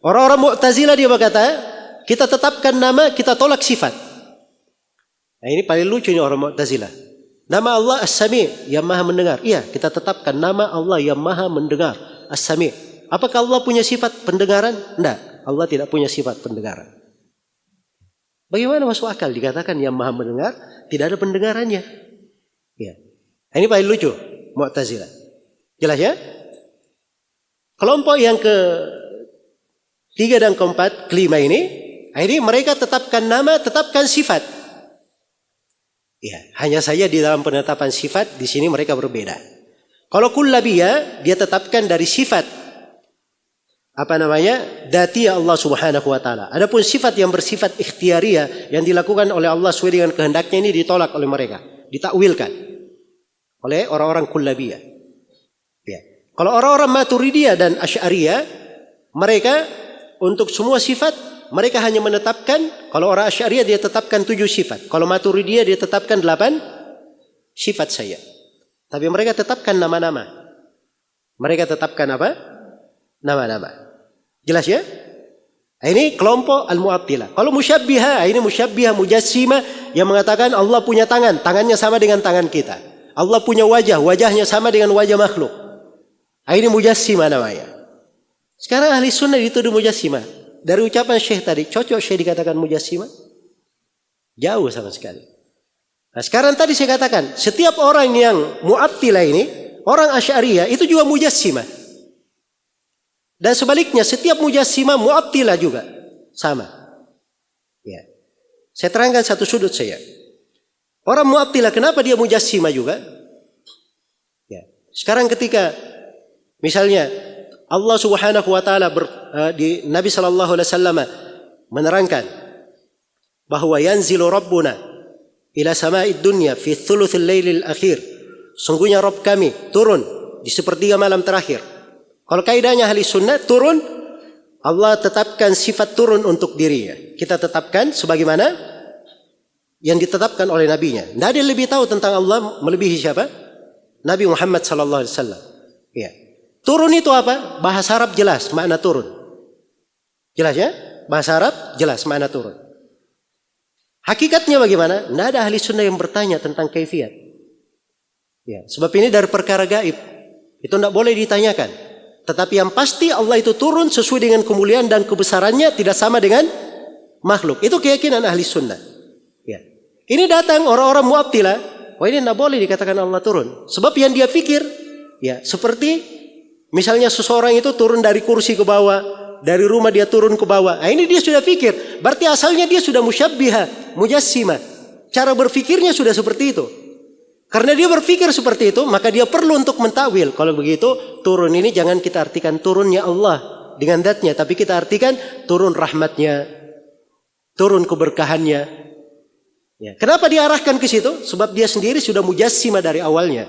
Orang-orang Mu'tazilah dia berkata, kita tetapkan nama, kita tolak sifat. Nah, ini paling lucu nih orang Mu'tazilah. Nama Allah As-Sami', yang maha mendengar. Iya, kita tetapkan nama Allah yang maha mendengar, As-Sami'. Apakah Allah punya sifat pendengaran? Tidak, Allah tidak punya sifat pendengaran. Bagaimana masuk akal dikatakan yang maha mendengar, tidak ada pendengarannya? Ya. Ini paling lucu, Mu'tazilah. Jelas ya? Kelompok yang ke-3 dan ke-4, kelima ini mereka tetapkan nama, tetapkan sifat. Ya, hanya saja di dalam penetapan sifat di sini mereka berbeda. Kalau Kullabiyah dia tetapkan dari sifat dzatiyah Allah Subhanahu wa taala. Adapun sifat yang bersifat ikhtiariyah yang dilakukan oleh Allah sesuai dengan kehendaknya ini ditolak oleh mereka, ditakwilkan oleh orang-orang Kullabiyah. Ya. Kalau orang-orang Maturidiyah dan Asy'ariyah, mereka untuk semua sifat mereka hanya menetapkan, kalau orang Asy'ariyah dia tetapkan 7 sifat. Kalau Maturidiyah dia tetapkan 8 sifat saja. Tapi mereka tetapkan nama-nama. Mereka tetapkan apa? Nama-nama. Jelas ya? Ini kelompok Al-Mu'attilah. Kalau Musyabbihah, ini Musyabbihah Mujassimah yang mengatakan Allah punya tangan, tangannya sama dengan tangan kita. Allah punya wajah, wajahnya sama dengan wajah makhluk. Ini mujassimah namanya. Sekarang ahli sunnah dituduh mujassimah. Dari ucapan Syekh tadi, cocok Syekh dikatakan mujassimah? Jauh sama sekali. Nah, sekarang tadi saya katakan, setiap orang yang mu'attilah ini, orang Asy'ariyah itu juga mujassimah. Dan sebaliknya, setiap mujassimah mu'attilah juga sama. Ya. Saya terangkan satu sudut saya. Orang mu'attilah kenapa dia mujassimah juga? Ya. Sekarang ketika misalnya Allah Subhanahu wa taala di Nabi sallallahu alaihi wasallam menerangkan bahwa yanzilu rabbuna ila sama'id dunya fi thuluthil lailil akhir. Sungguhnya Rabb kami turun di sepertiga malam terakhir. Kalau kaidahnya ahli sunnah, turun, Allah tetapkan sifat turun untuk dirinya. Kita tetapkan sebagaimana yang ditetapkan oleh nabinya. Tidak ada yang lebih tahu tentang Allah melebihi siapa? Nabi Muhammad sallallahu alaihi wasallam. Ya. Turun itu apa? Bahasa Arab jelas makna turun. Jelas ya? Bahasa Arab jelas makna turun. Hakikatnya bagaimana? Tidak ada ahli sunnah yang bertanya tentang kaifiat. Ya, sebab ini dari perkara gaib. Itu tidak boleh ditanyakan. Tetapi yang pasti Allah itu turun sesuai dengan kemuliaan dan kebesarannya, tidak sama dengan makhluk. Itu keyakinan ahli sunnah. Ya. Ini datang orang-orang mu'attilah. Wah, ini tidak boleh dikatakan Allah turun. Sebab yang dia pikir, ya seperti misalnya seseorang itu turun dari kursi ke bawah, dari rumah dia turun ke bawah. Nah, ini dia sudah pikir. Berarti asalnya dia sudah musyabbiha, mujassimah. Cara berfikirnya sudah seperti itu. Karena dia berpikir seperti itu, maka dia perlu untuk mentakwil. Kalau begitu, turun ini jangan kita artikan turunnya Allah dengan zatnya, tapi kita artikan turun rahmatnya, turun keberkahannya. Ya. Kenapa diarahkan ke situ? Sebab dia sendiri sudah mujassimah dari awalnya.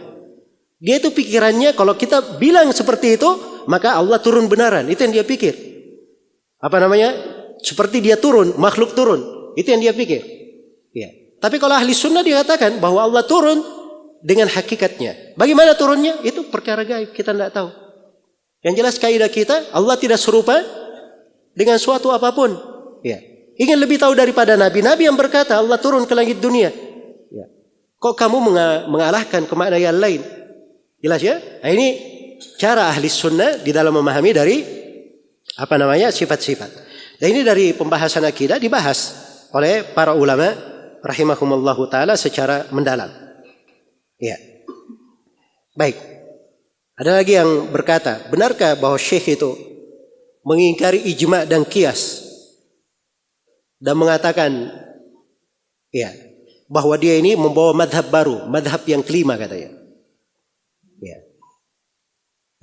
Dia itu pikirannya, kalau kita bilang seperti itu, maka Allah turun benaran. Itu yang dia pikir. Apa namanya? Seperti dia turun, makhluk turun. Itu yang dia pikir. Ya. Tapi kalau ahli sunnah dikatakan bahwa Allah turun dengan hakikatnya. Bagaimana turunnya? Itu perkara gaib, kita tidak tahu. Yang jelas kaidah kita, Allah tidak serupa dengan suatu apapun. Ya. Ingin lebih tahu daripada Nabi yang berkata Allah turun ke langit dunia. Ya. Kok kamu mengalahkan ke makna yang lain? Jelas ya? Nah, ini cara ahli sunnah di dalam memahami dari sifat-sifat. Dan ini dari pembahasan akidah dibahas oleh para ulama rahimahumullahu taala secara mendalam. Ya. Baik. Ada lagi yang berkata, benarkah bahwa Syekh itu mengingkari ijma' dan qiyas dan mengatakan ya, bahwa dia ini membawa madhab baru, madhab yang kelima katanya. Ya.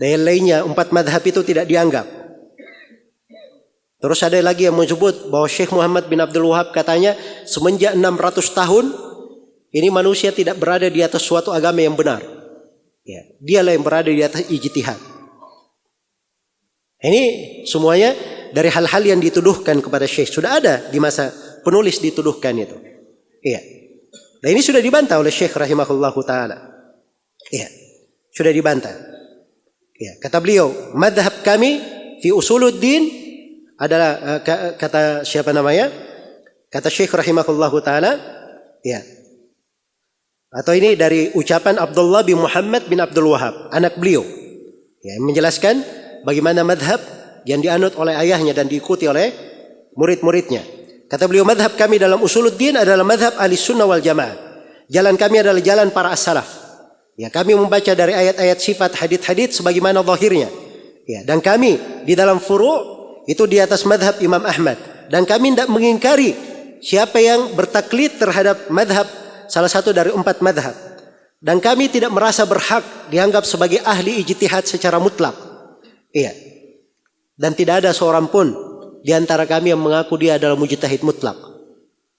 Dan yang lainnya 4 madhab itu tidak dianggap. Terus ada lagi yang menyebut bahwa Syekh Muhammad bin Abdul Wahab katanya semenjak 600 tahun ini manusia tidak berada di atas suatu agama yang benar. Ya, dialah yang berada di atas ijtihad. Ini semuanya dari hal-hal yang dituduhkan kepada Syekh. Sudah ada di masa penulis dituduhkan itu. Iya. Dan ini sudah dibantah oleh Syekh rahimahullahu ta'ala. Iya. Sudah dibantah. Iya. Kata beliau, madhab kami fi usuluddin adalah kata siapa namanya? Kata Syekh rahimahullahu ta'ala. Iya. Atau ini dari ucapan Abdullah bin Muhammad bin Abdul Wahab, anak beliau. Ya, menjelaskan bagaimana madhab yang dianut oleh ayahnya dan diikuti oleh murid-muridnya. Kata beliau, madhab kami dalam usuluddin adalah madhab ahli sunnah wal jamaah. Jalan kami adalah jalan para as-salaf. Ya, kami membaca dari ayat-ayat sifat hadits-hadits sebagaimana zahirnya. Ya, dan kami di dalam furu' itu di atas madhab Imam Ahmad. Dan kami tidak mengingkari siapa yang bertaklid terhadap madhab salah satu dari 4 madhab. Dan kami tidak merasa berhak dianggap sebagai ahli ijtihad secara mutlak. Iya. Dan tidak ada seorang pun di antara kami yang mengaku dia adalah mujtahid mutlak.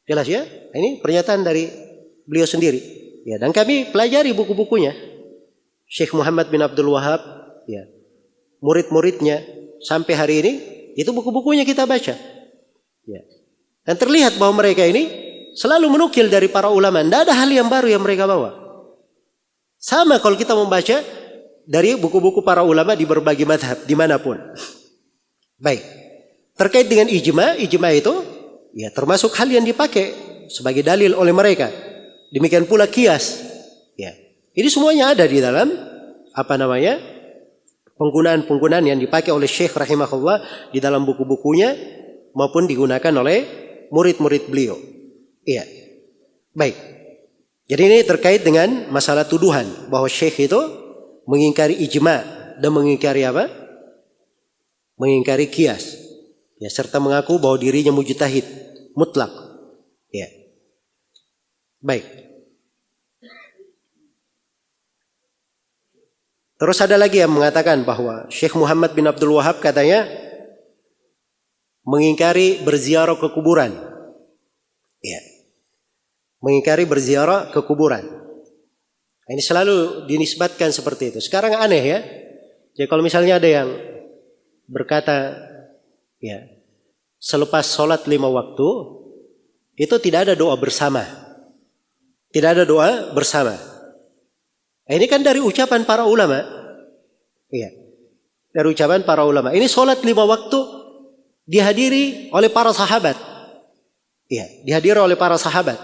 Jelas ya? Ini pernyataan dari beliau sendiri. Ya, dan kami pelajari buku-bukunya. Syekh Muhammad bin Abdul Wahab, ya. Murid-muridnya sampai hari ini itu buku-bukunya kita baca. Ya. Dan terlihat bahwa mereka ini selalu menukil dari para ulama. Tidak ada hal yang baru yang mereka bawa. Sama kalau kita membaca dari buku-buku para ulama di berbagai madhab, dimanapun. Baik. Terkait dengan ijma itu ya termasuk hal yang dipakai sebagai dalil oleh mereka. Demikian pula qiyas. Ya. Ini semuanya ada di dalam penggunaan-penggunaan yang dipakai oleh Syekh rahimahullah di dalam buku-bukunya maupun digunakan oleh murid-murid beliau. Iya. Baik. Jadi ini terkait dengan masalah tuduhan bahwa Syekh itu mengingkari ijma dan mengingkari apa? Mengingkari qiyas. Ya, serta mengaku bahwa dirinya mujtahid mutlak. Ya. Baik. Terus ada lagi yang mengatakan bahwa Syekh Muhammad bin Abdul Wahab katanya mengingkari berziarah ke kuburan. Ya. Mengingkari berziarah ke kuburan. Ini selalu dinisbatkan seperti itu. Sekarang aneh ya. Jadi kalau misalnya ada yang berkata ya, selepas sholat 5 waktu itu tidak ada doa bersama. Tidak ada doa bersama. Ini kan dari ucapan para ulama. Iya. Dari ucapan para ulama. Ini sholat 5 waktu dihadiri oleh para sahabat. Iya, dihadiri oleh para sahabat.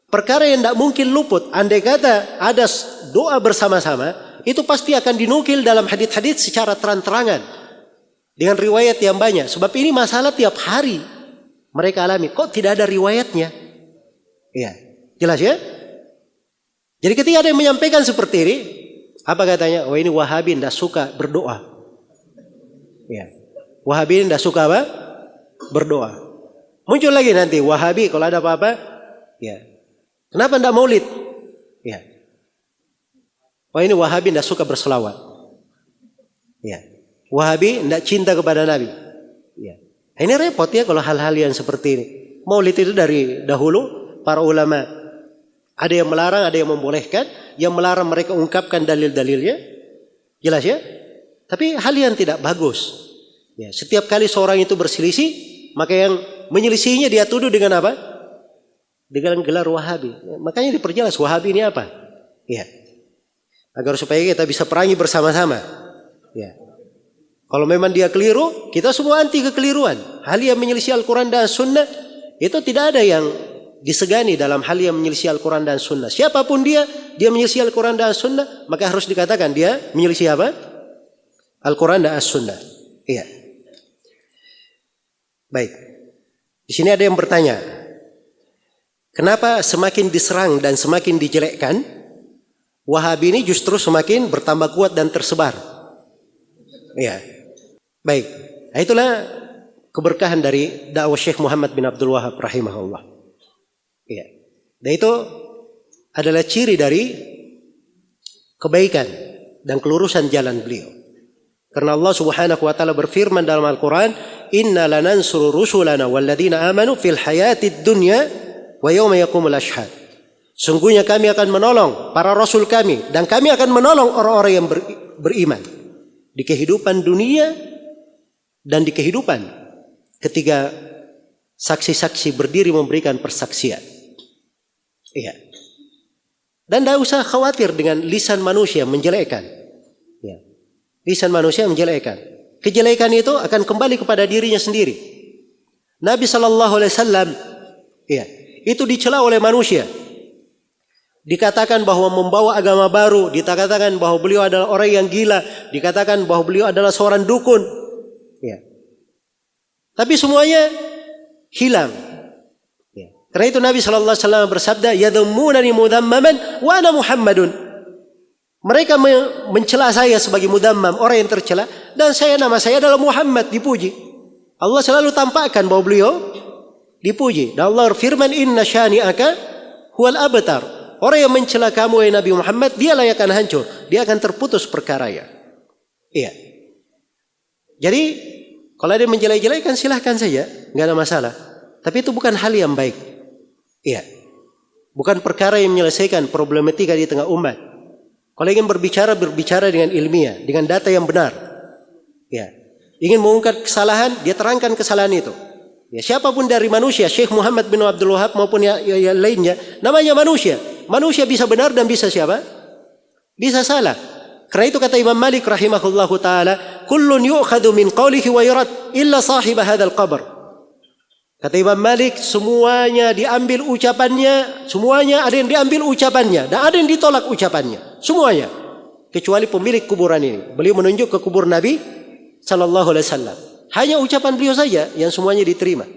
Perkara yang tidak mungkin luput. Andai kata ada doa bersama-sama, itu pasti akan dinukil dalam hadits-hadits secara terang-terangan. Dengan riwayat yang banyak. Sebab ini masalah tiap hari mereka alami. Kok tidak ada riwayatnya? Iya. Jelas ya? Jadi ketika ada yang menyampaikan seperti ini, apa katanya? Oh, ini Wahabi tidak suka berdoa. Ya. Wahabi tidak suka apa? Berdoa. Muncul lagi nanti Wahabi kalau ada apa-apa, ya. Kenapa tidak maulid? Ya. Oh, ini Wahabi tidak suka berselawat. Ya. Wahabi tidak cinta kepada Nabi. Ya. Ini repot ya kalau hal-hal yang seperti ini. Maulid itu dari dahulu para ulama ada yang melarang, ada yang membolehkan. Yang melarang mereka ungkapkan dalil-dalilnya. Jelas ya? Tapi hal yang tidak bagus. Ya, setiap kali seorang itu berselisih, maka yang menyelisihinya dia tuduh dengan apa? Dengan gelar Wahabi. Ya, makanya diperjelas Wahabi ini apa? Ya. Agar supaya kita bisa perangi bersama-sama. Ya. Kalau memang dia keliru, kita semua anti kekeliruan. Hal yang menyelisih Al-Quran dan Sunnah, itu tidak ada yang disegani dalam hal yang menyelisih Al-Quran dan Sunnah. Siapapun dia menyelisih Al-Quran dan Sunnah, maka harus dikatakan dia menyelisih apa? Al-Quran dan As-Sunnah. Iya. Baik. Di sini ada yang bertanya, kenapa semakin diserang dan semakin dijelekkan, Wahabi ini justru semakin bertambah kuat dan tersebar? Iya. Baik. Nah, itulah keberkahan dari dakwah Syekh Muhammad bin Abdul Wahab rahimahullah. Iya. Dan itu adalah ciri dari kebaikan dan kelurusan jalan beliau. Karena Allah Subhanahu wa taala berfirman dalam Al-Qur'an, "Inna lanansuru rusulana walladzina amanu fil hayatid dunya wa yauma yaqumul ashhad." Sungguhnya kami akan menolong para rasul kami dan kami akan menolong orang-orang yang beriman di kehidupan dunia dan di kehidupan ketika saksi-saksi berdiri memberikan persaksian. Iya. Dan tidak usah khawatir dengan lisan manusia menjelekkan. Ya. Lisan manusia menjelekkan. Kejelekan itu akan kembali kepada dirinya sendiri. Nabi SAW, ya, itu dicela oleh manusia. Dikatakan bahwa membawa agama baru, dikatakan bahwa beliau adalah orang yang gila, dikatakan bahwa beliau adalah seorang dukun. Ya. Tapi semuanya hilang. Karena itu Nabi SAW bersabda, "Yadhummunani mudhammaman wa ana Muhammadun." Mereka mencela saya sebagai mudhammam, orang yang tercela, dan nama saya adalah Muhammad, dipuji. Allah selalu tampakkan bahwa beliau dipuji. Dan Allah firman, "Inna syani'aka huwal abtar." Orang yang mencela kamu, Nabi Muhammad, dialah yang akan hancur, dia akan terputus perkaranya. Iya. Jadi kalau ada yang menjelek-jelekan silahkan saja, nggak ada masalah. Tapi itu bukan hal yang baik. Iya. Bukan perkara yang menyelesaikan problematika di tengah umat. Kalau ingin berbicara dengan ilmiah, dengan data yang benar. Ya. Ingin mengungkap kesalahan, dia terangkan kesalahan itu. Ya, siapapun dari manusia, Syekh Muhammad bin Abdul Wahab maupun yang lainnya, namanya manusia. Manusia bisa benar dan bisa siapa? Bisa salah. Karena itu kata Imam Malik rahimahullahu taala, "Kullun yu'khadhu min qawlihi wa yurad illa sahib hadzal qabr." Kata Imam Malik, semuanya diambil ucapannya, semuanya ada yang diambil ucapannya dan ada yang ditolak ucapannya. Semuanya. kecuali pemilik kuburan ini. Beliau menunjuk ke kubur Nabi sallallahu alaihi wasallam. Hanya ucapan beliau saja yang semuanya diterima.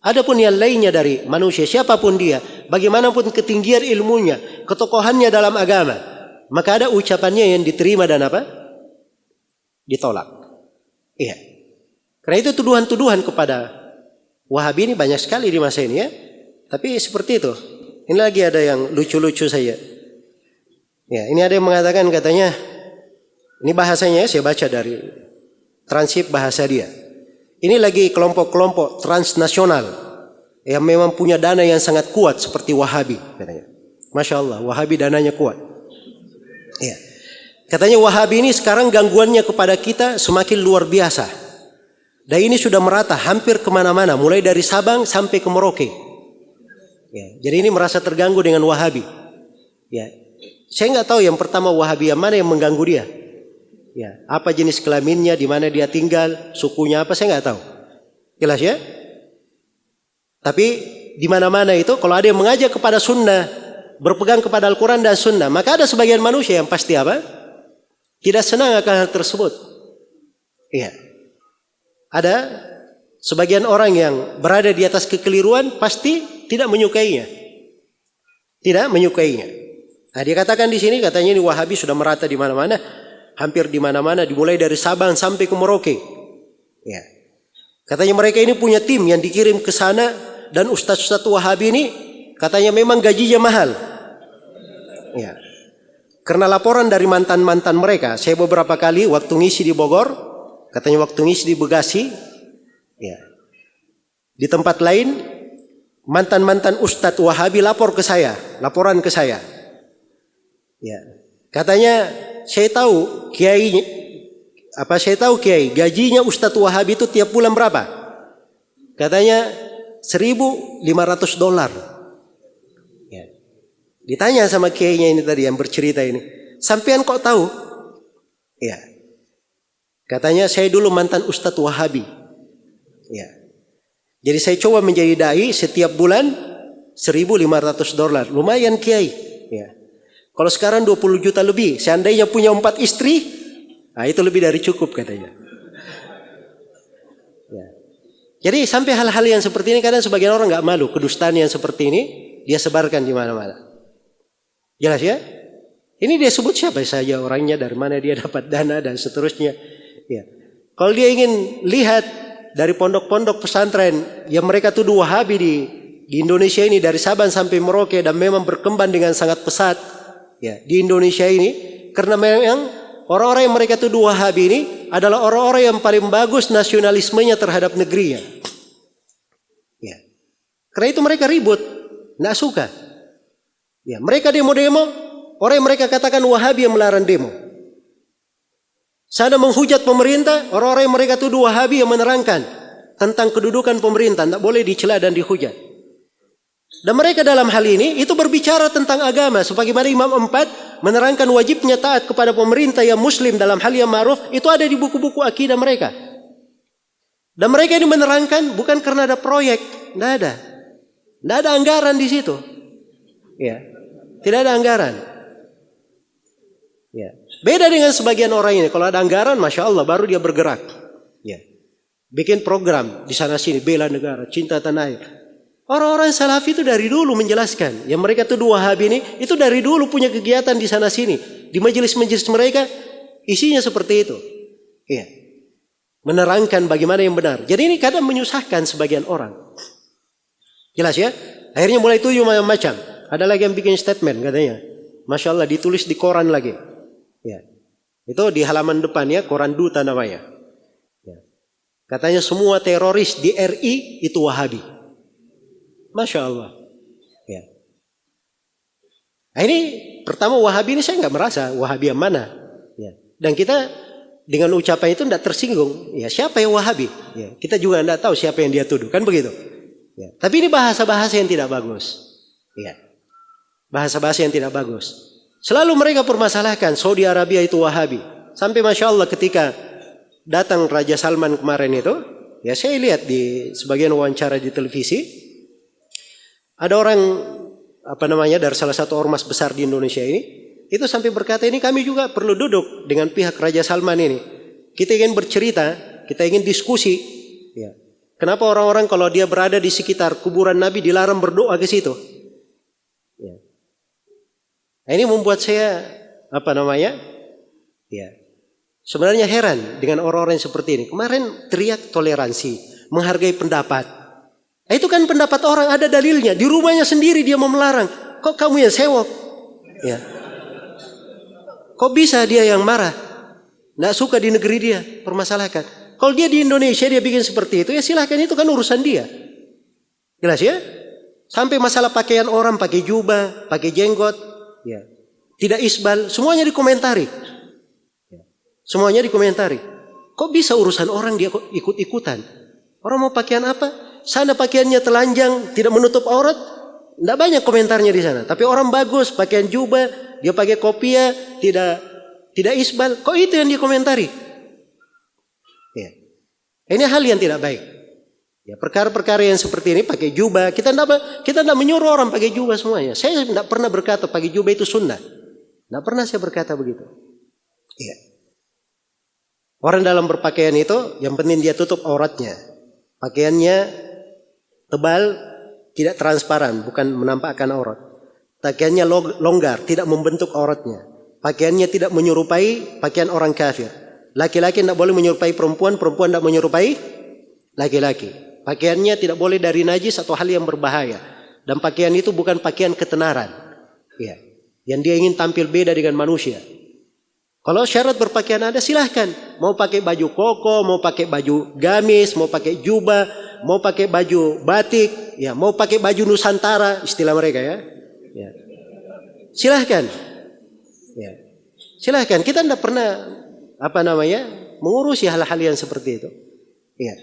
Adapun yang lainnya dari manusia, siapapun dia, bagaimanapun ketinggian ilmunya, ketokohannya dalam agama, maka ada ucapannya yang diterima dan apa? Ditolak. Iya. Karena itu tuduhan-tuduhan kepada Wahabi ini banyak sekali di masa ini ya. Tapi seperti itu. Ini lagi ada yang lucu-lucu saja. Ya, ini ada yang mengatakan katanya, ini bahasanya saya baca dari transkrip bahasa dia. Ini lagi kelompok-kelompok transnasional yang memang punya dana yang sangat kuat seperti Wahabi katanya. Masya Allah, Wahabi dananya kuat. Ya. Katanya Wahabi ini sekarang gangguannya kepada kita semakin luar biasa. Dan ini sudah merata hampir kemana-mana, mulai dari Sabang sampai ke Merauke. Ya, jadi ini merasa terganggu dengan Wahabi. Ya. Saya nggak tahu yang pertama Wahabi yang mana yang mengganggu dia. Ya, apa jenis kelaminnya, di mana dia tinggal, sukunya apa, saya nggak tahu. Jelas ya? Tapi di mana-mana itu kalau ada yang mengajak kepada sunnah, berpegang kepada Al-Quran dan sunnah, maka ada sebagian manusia yang pasti apa? Tidak senang akan hal tersebut. Iya. Ada sebagian orang yang berada di atas kekeliruan pasti tidak menyukainya. Tidak menyukainya. Nah, dia katakan di sini katanya ini Wahabi sudah merata di mana-mana, hampir di mana-mana, dimulai dari Sabang sampai ke Merauke. Ya. Katanya mereka ini punya tim yang dikirim ke sana dan ustaz-ustaz Wahabi ini katanya memang gajinya mahal. Ya. Karena laporan dari mantan-mantan mereka, saya beberapa kali waktu ngisi di Bogor, katanya waktu ngisi di Bekasi, ya. Di tempat lain mantan-mantan ustaz Wahabi lapor ke saya, laporan ke saya. Ya, katanya saya tahu kiai gajinya Ustadz Wahabi itu tiap bulan berapa? Katanya $1.500. Ya. Ditanya sama kiainya ini tadi yang bercerita ini, sampean kok tahu? Ya, katanya saya dulu mantan Ustadz Wahabi. Ya, jadi saya coba menjadi dai setiap bulan $1.500, lumayan kiai. Ya. Kalau sekarang 20 juta lebih, seandainya punya 4 istri, nah itu lebih dari cukup katanya. Ya. Jadi sampai hal-hal yang seperti ini kadang sebagian orang nggak malu, kedustaan yang seperti ini dia sebarkan di mana-mana. Jelas ya? Ini dia sebut siapa saja orangnya, dari mana dia dapat dana dan seterusnya. Ya. Kalau dia ingin lihat dari pondok-pondok pesantren yang mereka tuduh Wahabi di Indonesia ini dari Sabang sampai Merauke dan memang berkembang dengan sangat pesat. Ya, di Indonesia ini karena memang orang-orang yang mereka tuduh Wahabi ini adalah orang-orang yang paling bagus nasionalismenya terhadap negerinya. Ya. Karena itu mereka ribut, nggak suka. Ya, mereka demo-demo, orang yang mereka katakan Wahabi yang melarang demo. Sana menghujat pemerintah, orang-orang yang mereka tuduh Wahabi yang menerangkan tentang kedudukan pemerintah, tidak boleh dicela dan dihujat. Dan mereka dalam hal ini itu berbicara tentang agama, sebagaimana Imam 4 menerangkan wajibnya taat kepada pemerintah yang muslim dalam hal yang ma'ruf, itu ada di buku-buku akidah mereka. Dan mereka ini menerangkan bukan karena ada proyek, tidak ada anggaran di situ. Ya, tidak ada anggaran. Ya, beda dengan sebagian orang ini, kalau ada anggaran, masya Allah, baru dia bergerak. Ya, bikin program di sana sini, bela negara, cinta tanah air. Orang-orang Salafi itu dari dulu menjelaskan, yang mereka tuduh Wahabi ini, itu dari dulu punya kegiatan di sana sini, di majelis-majelis mereka isinya seperti itu. Iya. Menerangkan bagaimana yang benar. Jadi ini kadang menyusahkan sebagian orang. Jelas ya? Akhirnya mulai tujuh macam-macam. Ada lagi yang bikin statement katanya, masya Allah, ditulis di koran lagi. Ya. Itu di halaman depannya, koran Duta namanya. Ya. Katanya semua teroris di RI itu Wahabi. Masya Allah. Ya. Nah, ini pertama Wahabi ini saya nggak merasa Wahabi yang mana. Ya. Dan kita dengan ucapan itu tidak tersinggung. Ya, siapa yang Wahabi? Ya. Kita juga tidak tahu siapa yang dia tuduh. Kan begitu. Ya. Tapi ini bahasa-bahasa yang tidak bagus. Ya. Bahasa-bahasa yang tidak bagus. Selalu mereka permasalahkan Saudi Arabia itu Wahabi. Sampai Masya Allah ketika datang Raja Salman kemarin itu, ya saya lihat di sebagian wawancara di televisi, ada orang dari salah satu ormas besar di Indonesia ini, Itu sampai berkata, ini kami juga perlu duduk dengan pihak Raja Salman ini. Kita ingin bercerita, kita ingin diskusi. Ya. Kenapa orang-orang kalau dia berada di sekitar kuburan Nabi dilarang berdoa ke situ? Ya. Nah, ini membuat saya ya, sebenarnya heran dengan orang-orang yang seperti ini. Kemarin teriak toleransi, menghargai pendapat. Nah, itu kan pendapat orang, ada dalilnya. Di rumahnya sendiri dia mau melarang. Kok kamu yang sewok? Ya. Kok bisa dia yang marah? Nggak suka di negeri dia, permasalahkan. Kalau dia di Indonesia dia bikin seperti itu, ya silahkan, itu kan urusan dia. Jelas ya? Sampai masalah pakaian orang, pakai jubah, pakai jenggot, ya, tidak isbal, semuanya dikomentari. Ya. Semuanya dikomentari. Kok bisa urusan orang dia ikut-ikutan? Orang mau pakaian apa? Sana pakaiannya telanjang, tidak menutup aurat, tidak banyak komentarnya di sana. Tapi orang bagus, pakaian jubah, dia pakai kopiah, tidak isbal. Kok itu yang dikomentari? Ya. Ini hal yang tidak baik. Ya, perkara-perkara yang seperti ini pakai jubah, kita tidak menyuruh orang pakai jubah semuanya. Saya tidak pernah berkata pakai jubah itu sunnah. Tidak pernah saya berkata begitu. Ya. Orang dalam berpakaian itu yang penting dia tutup auratnya. Pakaiannya tebal, tidak transparan, bukan menampakkan aurat. Pakaiannya longgar, tidak membentuk auratnya. Pakaiannya tidak menyerupai pakaian orang kafir. Laki-laki tidak boleh menyerupai perempuan, perempuan tidak menyerupai laki-laki. Pakaiannya tidak boleh dari najis atau hal yang berbahaya. Dan pakaian itu bukan pakaian ketenaran. Ya. Yang dia ingin tampil beda dengan manusia. Kalau syarat berpakaian ada, silahkan. Mau pakai baju koko, mau pakai baju gamis, mau pakai jubah, mau pakai baju batik, ya, mau pakai baju Nusantara, istilah mereka ya. Ya. Silahkan. Ya. Silahkan. Kita tidak pernah mengurusi hal-hal yang seperti itu. Ya.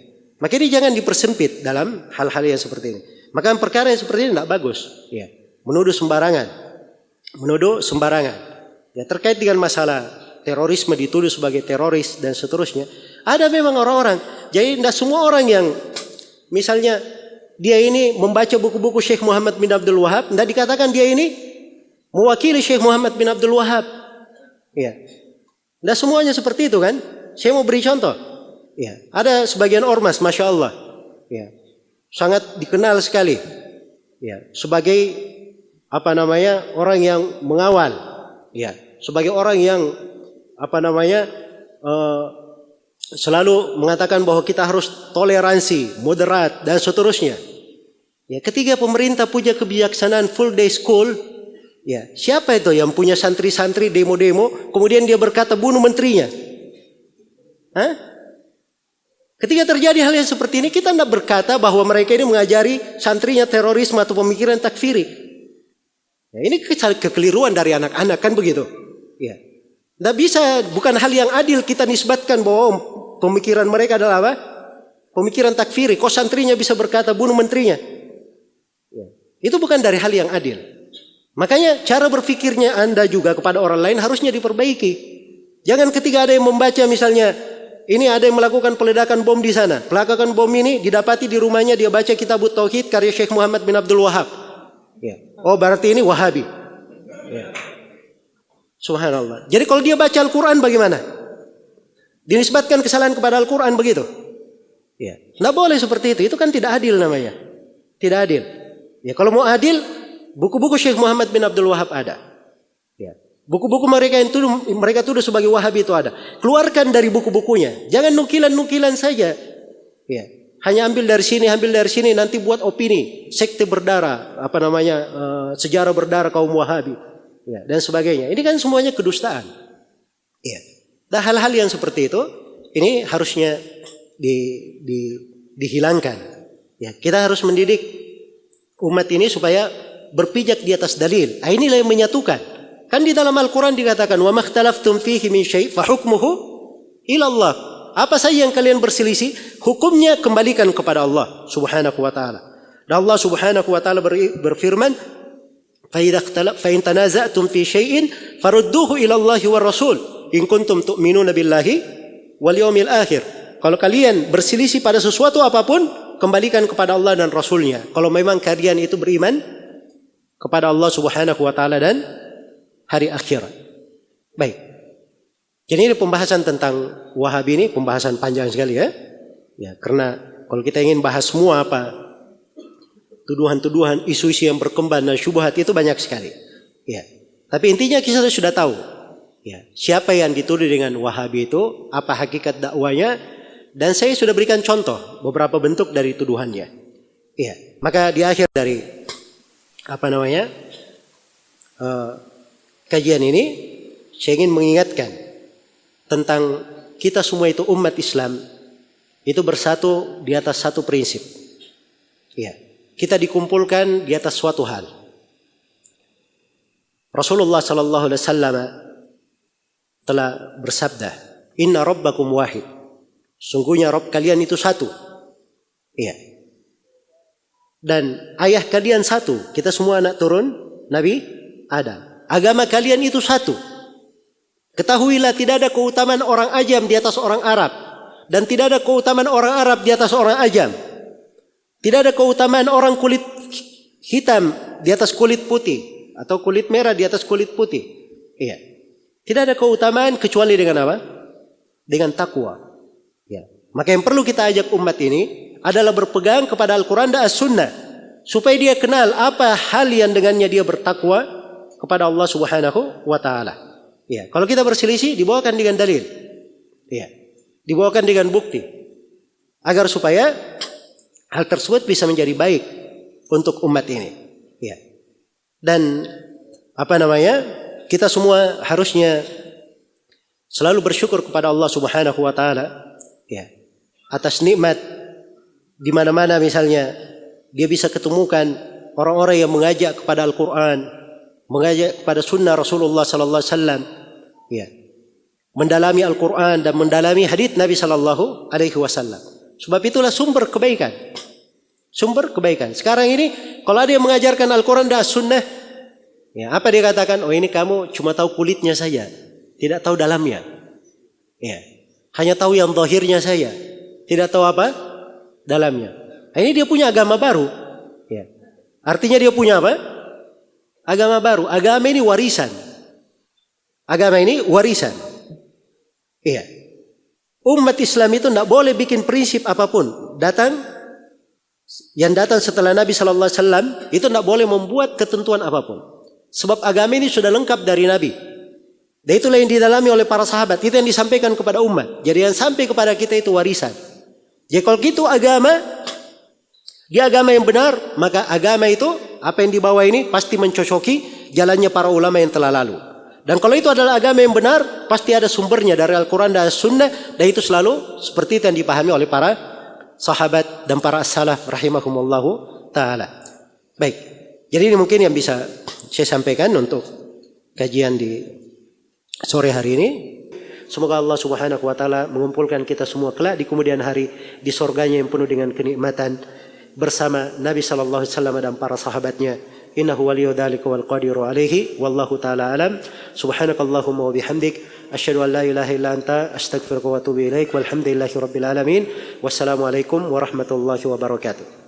Maka ini jangan dipersempit dalam hal-hal yang seperti ini. Maka perkara yang seperti ini tidak bagus. Ya. Menuduh sembarangan. Ya, terkait dengan masalah terorisme, dituduh sebagai teroris dan seterusnya. Ada memang orang-orang. Jadi tidak semua orang yang misalnya dia ini membaca buku-buku Syekh Muhammad bin Abdul Wahab, tidak dikatakan dia ini mewakili Syekh Muhammad bin Abdul Wahab. Ya. Tidak semuanya seperti itu kan. Saya mau beri contoh. Ya. Ada sebagian ormas, Masya Allah. Ya. Sangat dikenal sekali. Ya. Sebagai orang yang mengawal. Ya. Sebagai orang yang selalu mengatakan bahwa kita harus toleransi, moderat dan seterusnya. Ya, ketika pemerintah punya kebijaksanaan full day school, ya, siapa itu yang punya santri-santri demo-demo, kemudian dia berkata bunuh menterinya? Hah? Ketika terjadi hal yang seperti ini, kita tidak berkata bahwa mereka ini mengajari santrinya terorisme atau pemikiran takfiri. Ya, ini kekeliruan dari anak-anak kan begitu. Ya. Tidak bisa, bukan hal yang adil kita nisbatkan bahwa pemikiran mereka adalah apa? Pemikiran takfiri. Kok santrinya bisa berkata bunuh menterinya? Ya. Itu bukan dari hal yang adil. Makanya cara berfikirnya Anda juga kepada orang lain harusnya diperbaiki. Jangan ketika ada yang membaca misalnya, ini ada yang melakukan peledakan bom di sana. Peledakan bom ini didapati di rumahnya, dia baca Kitabut Tauhid karya Syekh Muhammad bin Abdul Wahab. Ya. Oh berarti ini Wahabi. Ya. Subhanallah. Jadi kalau dia baca Al-Quran bagaimana? Dinisbatkan kesalahan kepada Al-Quran begitu? Ya. Nggak boleh seperti itu. Itu kan tidak adil namanya. Tidak adil. Ya, kalau mau adil, buku-buku Syekh Muhammad bin Abdul Wahab ada. Ya. Buku-buku mereka tuduh sebagai Wahabi itu ada. Keluarkan dari buku-bukunya. Jangan nukilan-nukilan saja. Ya. Hanya ambil dari sini, nanti buat opini. Sekte berdarah, sejarah berdarah kaum Wahabi. Ya, dan sebagainya. Ini kan semuanya kedustaan. Ya. Dan hal-hal yang seperti itu, ini harusnya dihilangkan. Ya, kita harus mendidik umat ini supaya berpijak di atas dalil. Inilah yang menyatukan. Kan di dalam Al-Quran dikatakan, wa makhtalaftum fihi min syai' fa hukmuhu ila Allah. Apa saja yang kalian berselisih, hukumnya kembalikan kepada Allah Subhanahu wa taala. Dan Allah Subhanahu wa taala berfirman, فَإِنْ تَنَازَعْتُمْ فِي شَيْءٍ فَرُدُّوهُ إِلَى اللَّهِ وَالرَّسُولِ إِنْ كُنْتُمْ تُؤْمِنُونَ بِاللَّهِ وَالْيَوْمِ الْآخِرِ. Kalau kalian berselisih pada sesuatu apapun, kembalikan kepada Allah dan Rasulnya. Kalau memang kalian itu beriman kepada Allah Subhanahu wa taala dan hari akhirat. Baik. Jadi ini pembahasan tentang Wahabi ini pembahasan panjang sekali ya. Ya, karena kalau kita ingin bahas semua tuduhan-tuduhan, isu-isu yang berkembang dan syubhat itu banyak sekali. Ya. Tapi intinya kita sudah tahu. Ya, siapa yang dituduh dengan Wahabi itu, apa hakikat dakwanya, dan saya sudah berikan contoh beberapa bentuk dari tuduhannya. Ya, maka di akhir dari kajian ini saya ingin mengingatkan tentang kita semua itu umat Islam itu bersatu di atas satu prinsip. Ya, kita dikumpulkan di atas suatu hal. Rasulullah sallallahu alaihi wasallam telah bersabda, "Inna rabbakum wahid." Sungguhnya Rabb kalian itu satu. Iya. Dan ayah kalian satu. Kita semua anak turun Nabi Adam. Agama kalian itu satu. Ketahuilah tidak ada keutamaan orang Ajam di atas orang Arab. Dan tidak ada keutamaan orang Arab di atas orang Ajam. Tidak ada keutamaan orang kulit hitam di atas kulit putih. Atau kulit merah di atas kulit putih. Iya. Tidak ada keutamaan kecuali dengan apa? Dengan takwa. Ya. Maka yang perlu kita ajak umat ini adalah berpegang kepada Al-Quran dan As-Sunnah. Supaya dia kenal apa hal yang dengannya dia bertakwa kepada Allah Subhanahu wa Ta'ala. Ya. Kalau kita berselisih, dibawakan dengan dalil. Ya. Dibawakan dengan bukti. Agar supaya hal tersebut bisa menjadi baik untuk umat ini. Ya. Dan kita semua harusnya selalu bersyukur kepada Allah Subhanahu wa Ta'ala, ya, atas nikmat di mana-mana misalnya dia bisa ketemukan orang-orang yang mengajak kepada Al-Quran, mengajak kepada sunnah Rasulullah sallallahu alaihi wasallam, ya, mendalami Al-Quran dan mendalami hadits Nabi sallallahu alaihi wasallam. Sebab itulah sumber kebaikan. Sumber kebaikan. Sekarang ini kalau ada yang mengajarkan Al-Quran dan Sunnah, ya, apa dia katakan? Oh, ini kamu cuma tahu kulitnya saja, tidak tahu dalamnya. Ya. Hanya tahu yang zahirnya saja, tidak tahu apa dalamnya. Nah, ini dia punya agama baru. Ya. Artinya dia punya apa? Agama baru. Agama ini warisan. Agama ini warisan. Iya. Umat Islam itu tidak boleh bikin prinsip apapun. Yang datang setelah Nabi Sallallahu Alaihi Wasallam itu tidak boleh membuat ketentuan apapun. Sebab agama ini sudah lengkap dari Nabi. Dan itulah yang didalami oleh para sahabat. Itu yang disampaikan kepada umat. Jadi yang sampai kepada kita itu warisan. Jadi kalau gitu dia agama yang benar, maka agama itu apa yang dibawa ini pasti mencocoki jalannya para ulama yang telah lalu. Dan kalau itu adalah agama yang benar, pasti ada sumbernya dari Al-Quran dan Sunnah. Dan itu selalu seperti itu yang dipahami oleh para sahabat dan para salaf rahimahumullahu ta'ala. Baik, jadi ini mungkin yang bisa saya sampaikan untuk kajian di sore hari ini. Semoga Allah Subhanahu wa Ta'ala mengumpulkan kita semua kelak di kemudian hari di surganya yang penuh dengan kenikmatan bersama Nabi sallallahu alaihi wasallam dan para sahabatnya. Innahu waliyyu dzalika wal qadiru alaihi wallahu ta'ala alam. Subhanakallahumma wa bihamdik asyhadu an la ilaha illa anta astaghfiruka wa atubu ilaik walhamdulillahi rabbil alamin. Wassalamu alaikum warahmatullahi wabarakatuh.